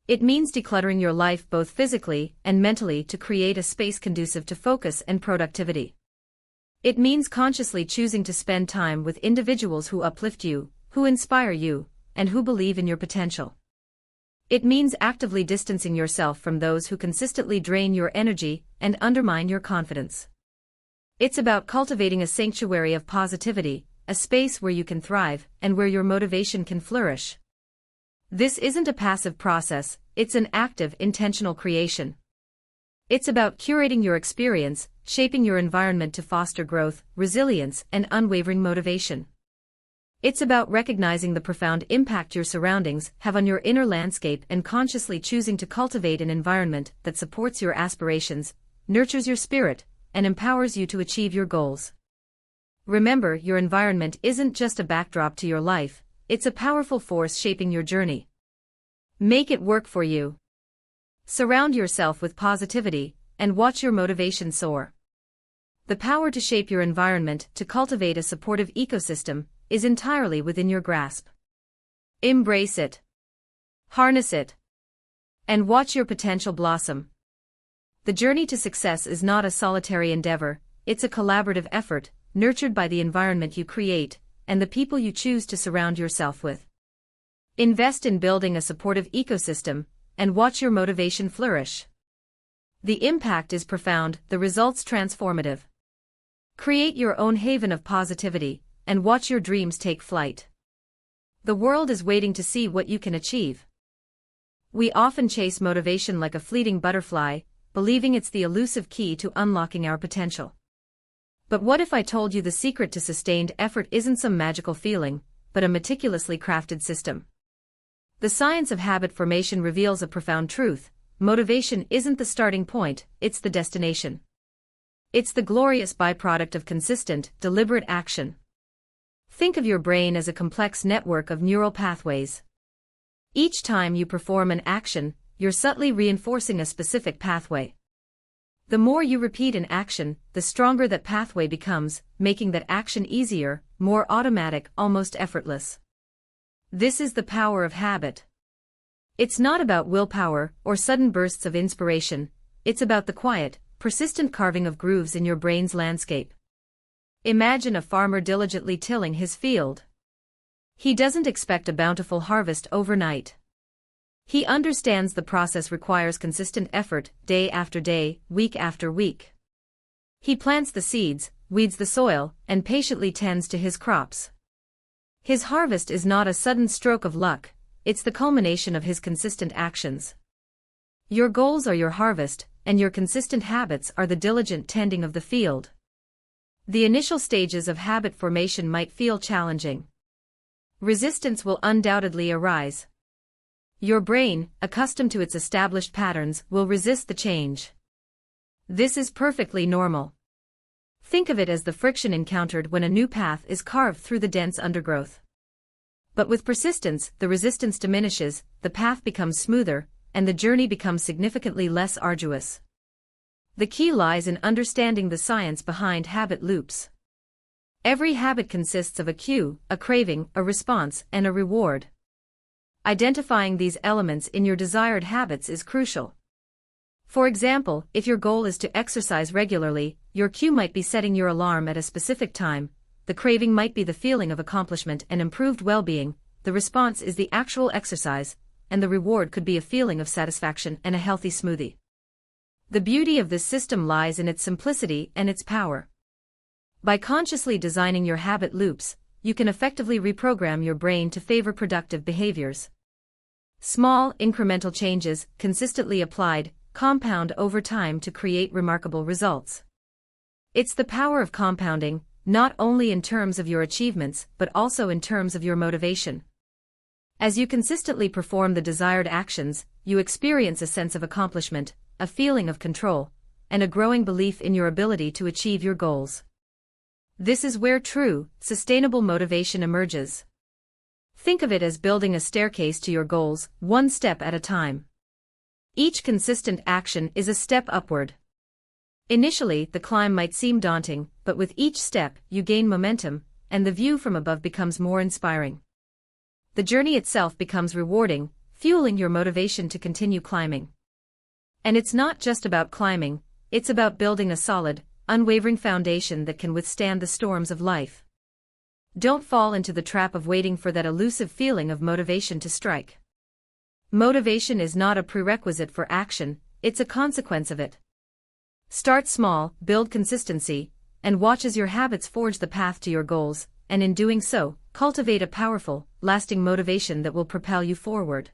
It means decluttering your life both physically and mentally to create a space conducive to focus and productivity. It means consciously choosing to spend time with individuals who uplift you, who inspire you, and who believe in your potential. It means actively distancing yourself from those who consistently drain your energy and undermine your confidence. It's about cultivating a sanctuary of positivity, a space where you can thrive and where your motivation can flourish. This isn't a passive process, it's an active, intentional creation. It's about curating your experience, shaping your environment to foster growth, resilience, and unwavering motivation. It's about recognizing the profound impact your surroundings have on your inner landscape and consciously choosing to cultivate an environment that supports your aspirations, nurtures your spirit, and empowers you to achieve your goals. Remember, your environment isn't just a backdrop to your life, it's a powerful force shaping your journey. Make it work for you. Surround yourself with positivity, and watch your motivation soar. The power to shape your environment, to cultivate a supportive ecosystem, is entirely within your grasp. Embrace it. Harness it. And watch your potential blossom. The journey to success is not a solitary endeavor, it's a collaborative effort, nurtured by the environment you create, and the people you choose to surround yourself with. Invest in building a supportive ecosystem, and watch your motivation flourish. The impact is profound, the results transformative. Create your own haven of positivity, and watch your dreams take flight. The world is waiting to see what you can achieve. We often chase motivation like a fleeting butterfly, believing it's the elusive key to unlocking our potential. But what if I told you the secret to sustained effort isn't some magical feeling, but a meticulously crafted system? The science of habit formation reveals a profound truth: motivation isn't the starting point, it's the destination. It's the glorious byproduct of consistent, deliberate action. Think of your brain as a complex network of neural pathways. Each time you perform an action, you're subtly reinforcing a specific pathway. The more you repeat an action, the stronger that pathway becomes, making that action easier, more automatic, almost effortless. This is the power of habit. It's not about willpower or sudden bursts of inspiration, it's about the quiet, persistent carving of grooves in your brain's landscape. Imagine a farmer diligently tilling his field. He doesn't expect a bountiful harvest overnight. He understands the process requires consistent effort, day after day, week after week. He plants the seeds, weeds the soil, and patiently tends to his crops. His harvest is not a sudden stroke of luck, it's the culmination of his consistent actions. Your goals are your harvest, and your consistent habits are the diligent tending of the field. The initial stages of habit formation might feel challenging. Resistance will undoubtedly arise. Your brain, accustomed to its established patterns, will resist the change. This is perfectly normal. Think of it as the friction encountered when a new path is carved through the dense undergrowth. But with persistence, the resistance diminishes, the path becomes smoother, and the journey becomes significantly less arduous. The key lies in understanding the science behind habit loops. Every habit consists of a cue, a craving, a response, and a reward. Identifying these elements in your desired habits is crucial. For example, if your goal is to exercise regularly, your cue might be setting your alarm at a specific time, the craving might be the feeling of accomplishment and improved well-being, the response is the actual exercise, and the reward could be a feeling of satisfaction and a healthy smoothie. The beauty of this system lies in its simplicity and its power. By consciously designing your habit loops, you can effectively reprogram your brain to favor productive behaviors. Small, incremental changes, consistently applied, compound over time to create remarkable results. It's the power of compounding, not only in terms of your achievements but also in terms of your motivation. As you consistently perform the desired actions, you experience a sense of accomplishment, a feeling of control, and a growing belief in your ability to achieve your goals. This is where true, sustainable motivation emerges. Think of it as building a staircase to your goals, one step at a time. Each consistent action is a step upward. Initially, the climb might seem daunting, but with each step, you gain momentum, and the view from above becomes more inspiring. The journey itself becomes rewarding, fueling your motivation to continue climbing. And it's not just about climbing, it's about building a solid, unwavering foundation that can withstand the storms of life. Don't fall into the trap of waiting for that elusive feeling of motivation to strike. Motivation is not a prerequisite for action, it's a consequence of it. Start small, build consistency, and watch as your habits forge the path to your goals, and in doing so, cultivate a powerful, lasting motivation that will propel you forward.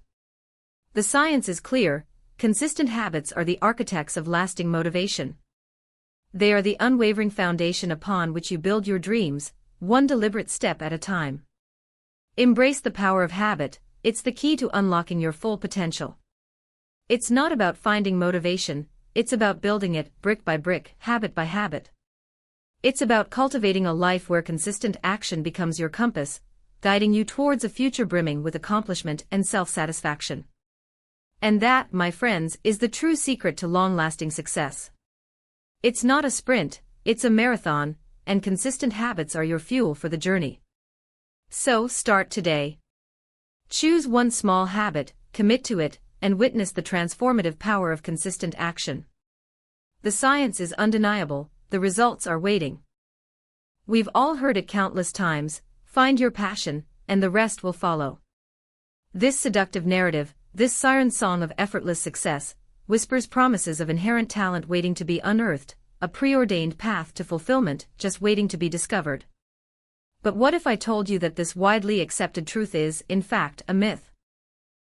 The science is clear, consistent habits are the architects of lasting motivation. They are the unwavering foundation upon which you build your dreams, one deliberate step at a time. Embrace the power of habit, it's the key to unlocking your full potential. It's not about finding motivation, it's about building it, brick by brick, habit by habit. It's about cultivating a life where consistent action becomes your compass, guiding you towards a future brimming with accomplishment and self-satisfaction. And that, my friends, is the true secret to long-lasting success. It's not a sprint, it's a marathon, and consistent habits are your fuel for the journey. So start today. Choose one small habit, commit to it, and witness the transformative power of consistent action. The science is undeniable, the results are waiting. We've all heard it countless times, find your passion, and the rest will follow. This seductive narrative, this siren song of effortless success, whispers promises of inherent talent waiting to be unearthed, a preordained path to fulfillment just waiting to be discovered. But what if I told you that this widely accepted truth is, in fact, a myth?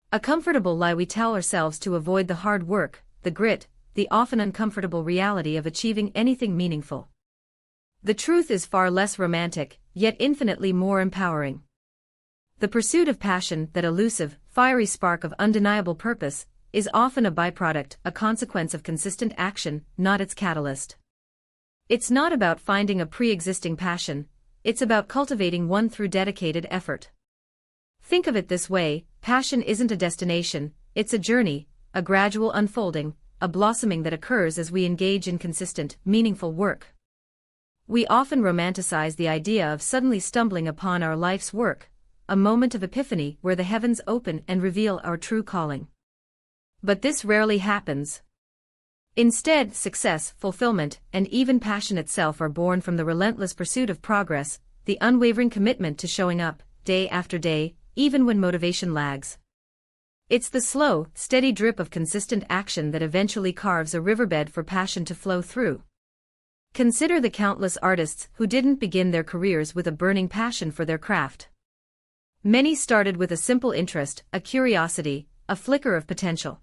A comfortable lie we tell ourselves to avoid the hard work, the grit, the often uncomfortable reality of achieving anything meaningful. The truth is far less romantic, yet infinitely more empowering. The pursuit of passion, that elusive, fiery spark of undeniable purpose, is often a byproduct, a consequence of consistent action, not its catalyst. It's not about finding a pre-existing passion, it's about cultivating one through dedicated effort. Think of it this way, passion isn't a destination, it's a journey, a gradual unfolding, a blossoming that occurs as we engage in consistent, meaningful work. We often romanticize the idea of suddenly stumbling upon our life's work, a moment of epiphany where the heavens open and reveal our true calling. But this rarely happens. Instead, success, fulfillment, and even passion itself are born from the relentless pursuit of progress, the unwavering commitment to showing up, day after day, even when motivation lags. It's the slow, steady drip of consistent action that eventually carves a riverbed for passion to flow through. Consider the countless artists who didn't begin their careers with a burning passion for their craft. Many started with a simple interest, a curiosity, a flicker of potential.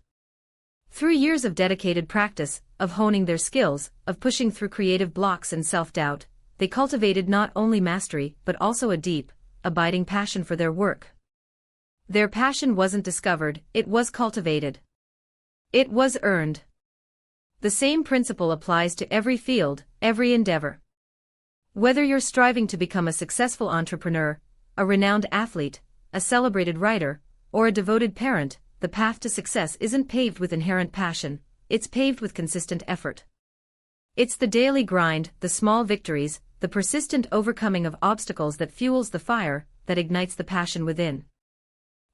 Through years of dedicated practice, of honing their skills, of pushing through creative blocks and self-doubt, they cultivated not only mastery but also a deep, abiding passion for their work. Their passion wasn't discovered, it was cultivated. It was earned. The same principle applies to every field, every endeavor. Whether you're striving to become a successful entrepreneur, a renowned athlete, a celebrated writer, or a devoted parent, the path to success isn't paved with inherent passion, it's paved with consistent effort. It's the daily grind, the small victories, the persistent overcoming of obstacles that fuels the fire, that ignites the passion within.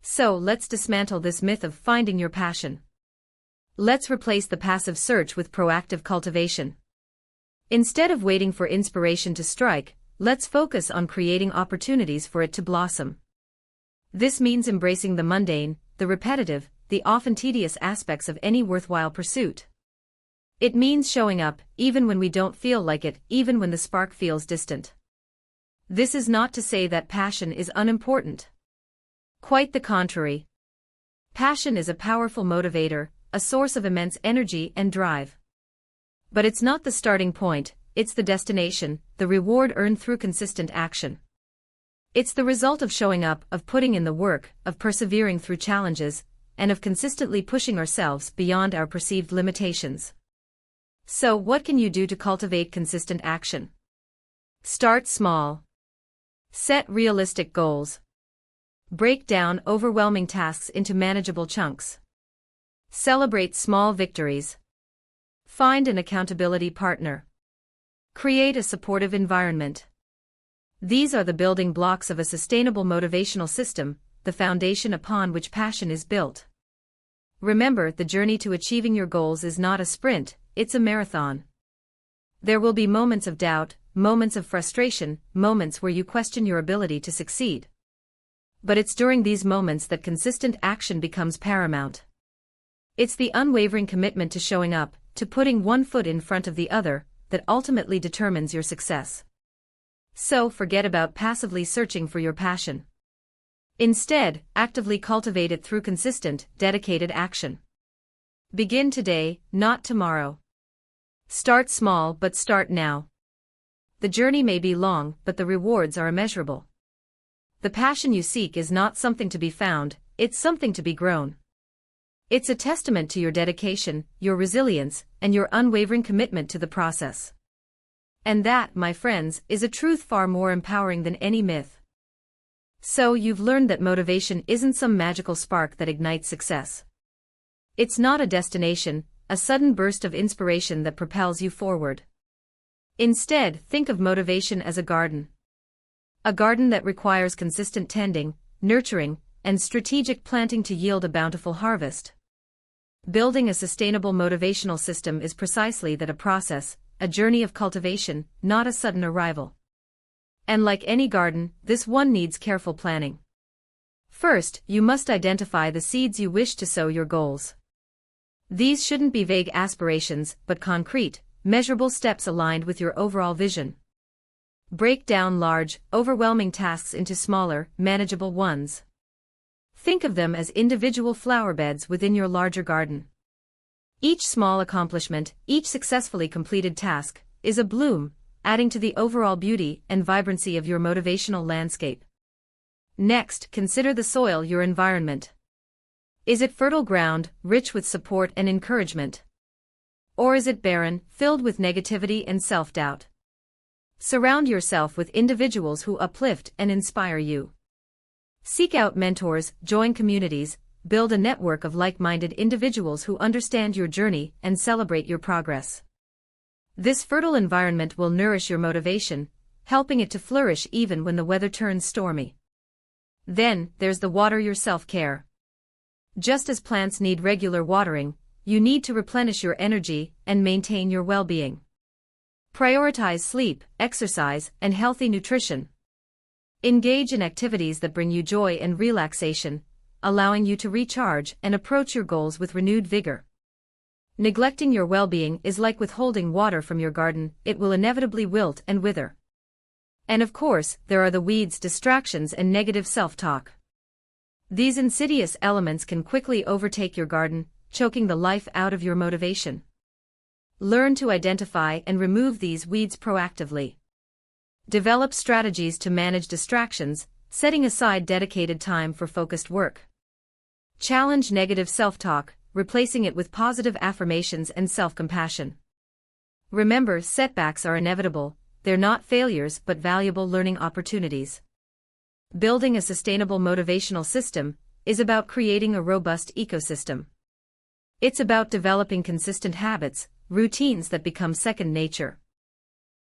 So let's dismantle this myth of finding your passion. Let's replace the passive search with proactive cultivation. Instead of waiting for inspiration to strike, let's focus on creating opportunities for it to blossom. This means embracing the mundane, the repetitive, the often tedious aspects of any worthwhile pursuit. It means showing up, even when we don't feel like it, even when the spark feels distant. This is not to say that passion is unimportant. Quite the contrary. Passion is a powerful motivator, a source of immense energy and drive. But it's not the starting point, it's the destination, the reward earned through consistent action. It's the result of showing up, of putting in the work, of persevering through challenges, and of consistently pushing ourselves beyond our perceived limitations. So, what can you do to cultivate consistent action? Start small. Set realistic goals. Break down overwhelming tasks into manageable chunks. Celebrate small victories. Find an accountability partner. Create a supportive environment. These are the building blocks of a sustainable motivational system, the foundation upon which passion is built. Remember, the journey to achieving your goals is not a sprint, it's a marathon. There will be moments of doubt, moments of frustration, moments where you question your ability to succeed. But it's during these moments that consistent action becomes paramount. It's the unwavering commitment to showing up, to putting one foot in front of the other, that ultimately determines your success. So forget about passively searching for your passion. Instead, actively cultivate it through consistent, dedicated action. Begin today, not tomorrow. Start small, but start now. The journey may be long, but the rewards are immeasurable. The passion you seek is not something to be found, it's something to be grown. It's a testament to your dedication, your resilience, and your unwavering commitment to the process. And that, my friends, is a truth far more empowering than any myth. So you've learned that motivation isn't some magical spark that ignites success. It's not a destination, a sudden burst of inspiration that propels you forward. Instead, think of motivation as a garden. A garden that requires consistent tending, nurturing, and strategic planting to yield a bountiful harvest. Building a sustainable motivational system is precisely that, a process, a journey of cultivation, not a sudden arrival. And like any garden, this one needs careful planning. First, you must identify the seeds you wish to sow your goals. These shouldn't be vague aspirations, but concrete, measurable steps aligned with your overall vision. Break down large, overwhelming tasks into smaller, manageable ones. Think of them as individual flower beds within your larger garden. Each small accomplishment, each successfully completed task, is a bloom, adding to the overall beauty and vibrancy of your motivational landscape. Next, consider the soil, your environment. Is it fertile ground, rich with support and encouragement? Or is it barren, filled with negativity and self-doubt? Surround yourself with individuals who uplift and inspire you. Seek out mentors, join communities, build a network of like-minded individuals who understand your journey and celebrate your progress. This fertile environment will nourish your motivation, helping it to flourish even when the weather turns stormy. Then, there's the water, your self-care. Just as plants need regular watering, you need to replenish your energy and maintain your well-being. Prioritize sleep, exercise, and healthy nutrition. Engage in activities that bring you joy and relaxation, allowing you to recharge and approach your goals with renewed vigor. Neglecting your well-being is like withholding water from your garden, it will inevitably wilt and wither. And of course, there are the weeds, distractions, and negative self-talk. These insidious elements can quickly overtake your garden, choking the life out of your motivation. Learn to identify and remove these weeds proactively. Develop strategies to manage distractions, setting aside dedicated time for focused work. Challenge negative self-talk, replacing it with positive affirmations and self-compassion. Remember, setbacks are inevitable, they're not failures but valuable learning opportunities. Building a sustainable motivational system is about creating a robust ecosystem. It's about developing consistent habits, routines that become second nature.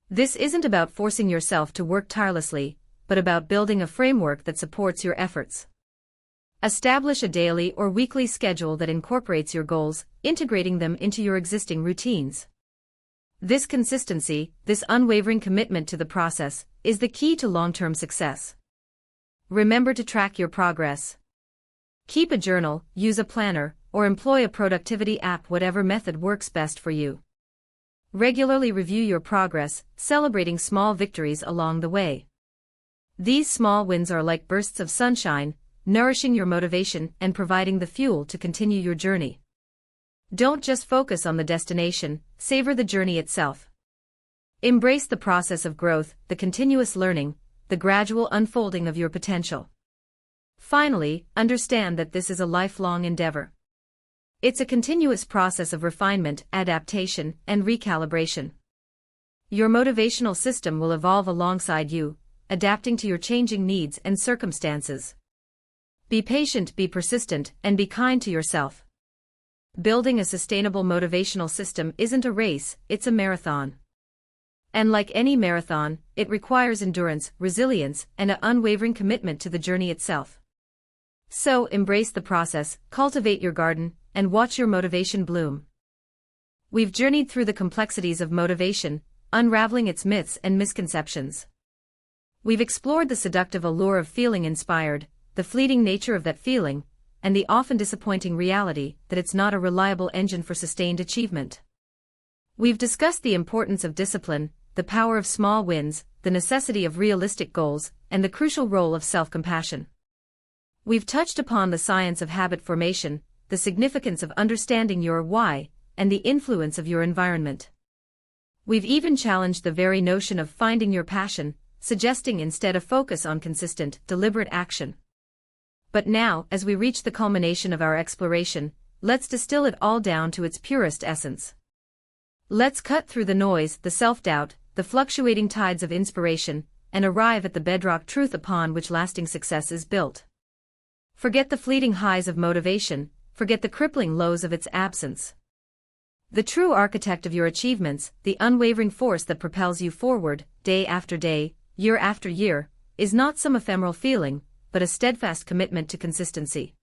This isn't about forcing yourself to work tirelessly, but about building a framework that supports your efforts. Establish a daily or weekly schedule that incorporates your goals, integrating them into your existing routines. This consistency, this unwavering commitment to the process, is the key to long-term success. Remember to track your progress. Keep a journal, use a planner, or employ a productivity app, whatever method works best for you. Regularly review your progress, celebrating small victories along the way. These small wins are like bursts of sunshine, nourishing your motivation and providing the fuel to continue your journey. Don't just focus on the destination, savor the journey itself. Embrace the process of growth, the continuous learning, the gradual unfolding of your potential. Finally, understand that this is a lifelong endeavor. It's a continuous process of refinement, adaptation, and recalibration. Your motivational system will evolve alongside you, adapting to your changing needs and circumstances. Be patient, be persistent, and be kind to yourself. Building a sustainable motivational system isn't a race, it's a marathon. And like any marathon, it requires endurance, resilience, and an unwavering commitment to the journey itself. So, embrace the process, cultivate your garden, and watch your motivation bloom. We've journeyed through the complexities of motivation, unraveling its myths and misconceptions. We've explored the seductive allure of feeling inspired, the fleeting nature of that feeling, and the often disappointing reality that it's not a reliable engine for sustained achievement. We've discussed the importance of discipline, the power of small wins, the necessity of realistic goals, and the crucial role of self-compassion. We've touched upon the science of habit formation, the significance of understanding your why, and the influence of your environment. We've even challenged the very notion of finding your passion, suggesting instead a focus on consistent, deliberate action. But now, as we reach the culmination of our exploration, let's distill it all down to its purest essence. Let's cut through the noise, the self-doubt, the fluctuating tides of inspiration, and arrive at the bedrock truth upon which lasting success is built. Forget the fleeting highs of motivation, forget the crippling lows of its absence. The true architect of your achievements, the unwavering force that propels you forward, day after day, year after year, is not some ephemeral feeling, but a steadfast commitment to consistency.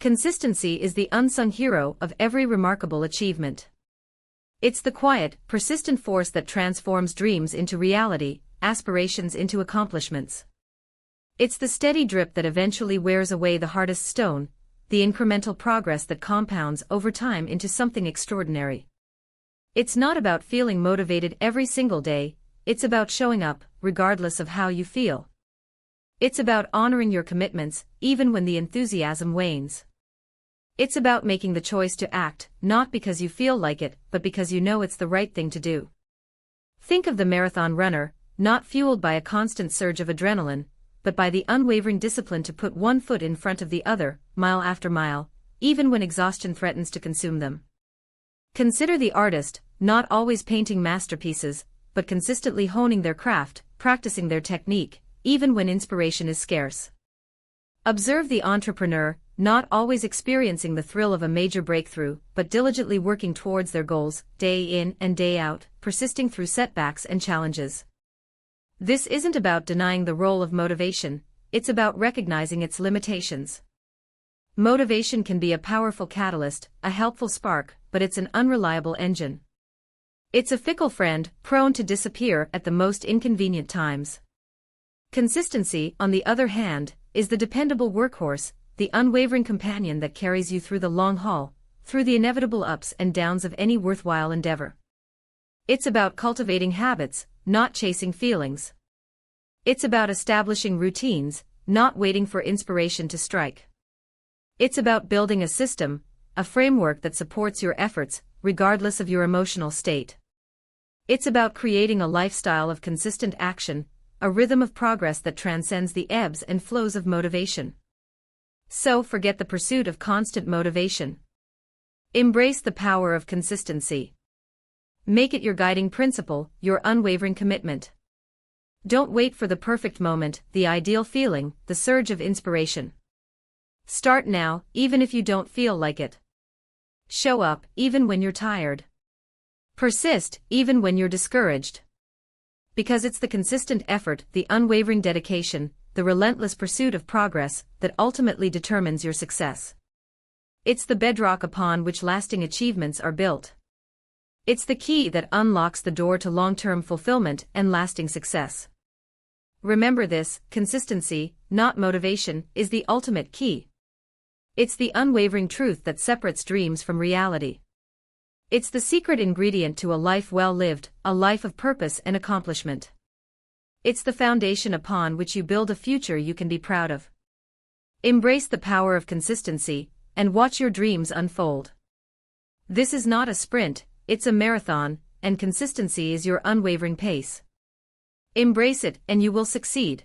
Consistency is the unsung hero of every remarkable achievement. It's the quiet, persistent force that transforms dreams into reality, aspirations into accomplishments. It's the steady drip that eventually wears away the hardest stone, the incremental progress that compounds over time into something extraordinary. It's not about feeling motivated every single day, it's about showing up, regardless of how you feel. It's about honoring your commitments, even when the enthusiasm wanes. It's about making the choice to act, not because you feel like it, but because you know it's the right thing to do. Think of the marathon runner, not fueled by a constant surge of adrenaline, but by the unwavering discipline to put one foot in front of the other, mile after mile, even when exhaustion threatens to consume them. Consider the artist, not always painting masterpieces, but consistently honing their craft, practicing their technique, even when inspiration is scarce. Observe the entrepreneur, not always experiencing the thrill of a major breakthrough, but diligently working towards their goals, day in and day out, persisting through setbacks and challenges. This isn't about denying the role of motivation, it's about recognizing its limitations. Motivation can be a powerful catalyst, a helpful spark, but it's an unreliable engine. It's a fickle friend, prone to disappear at the most inconvenient times. Consistency, on the other hand, is the dependable workhorse, the unwavering companion that carries you through the long haul, through the inevitable ups and downs of any worthwhile endeavor. It's about cultivating habits, not chasing feelings. It's about establishing routines, not waiting for inspiration to strike. It's about building a system, a framework that supports your efforts, regardless of your emotional state. It's about creating a lifestyle of consistent action, a rhythm of progress that transcends the ebbs and flows of motivation. So forget the pursuit of constant motivation. Embrace the power of consistency. Make it your guiding principle, your unwavering commitment. Don't wait for the perfect moment, the ideal feeling, the surge of inspiration. Start now, even if you don't feel like it. Show up, even when you're tired. Persist, even when you're discouraged. Because it's the consistent effort, the unwavering dedication, the relentless pursuit of progress that ultimately determines your success. It's the bedrock upon which lasting achievements are built. It's the key that unlocks the door to long-term fulfillment and lasting success. Remember this: consistency, not motivation, is the ultimate key. It's the unwavering truth that separates dreams from reality. It's the secret ingredient to a life well lived, a life of purpose and accomplishment. It's the foundation upon which you build a future you can be proud of. Embrace the power of consistency, and watch your dreams unfold. This is not a sprint, it's a marathon, and consistency is your unwavering pace. Embrace it, and you will succeed.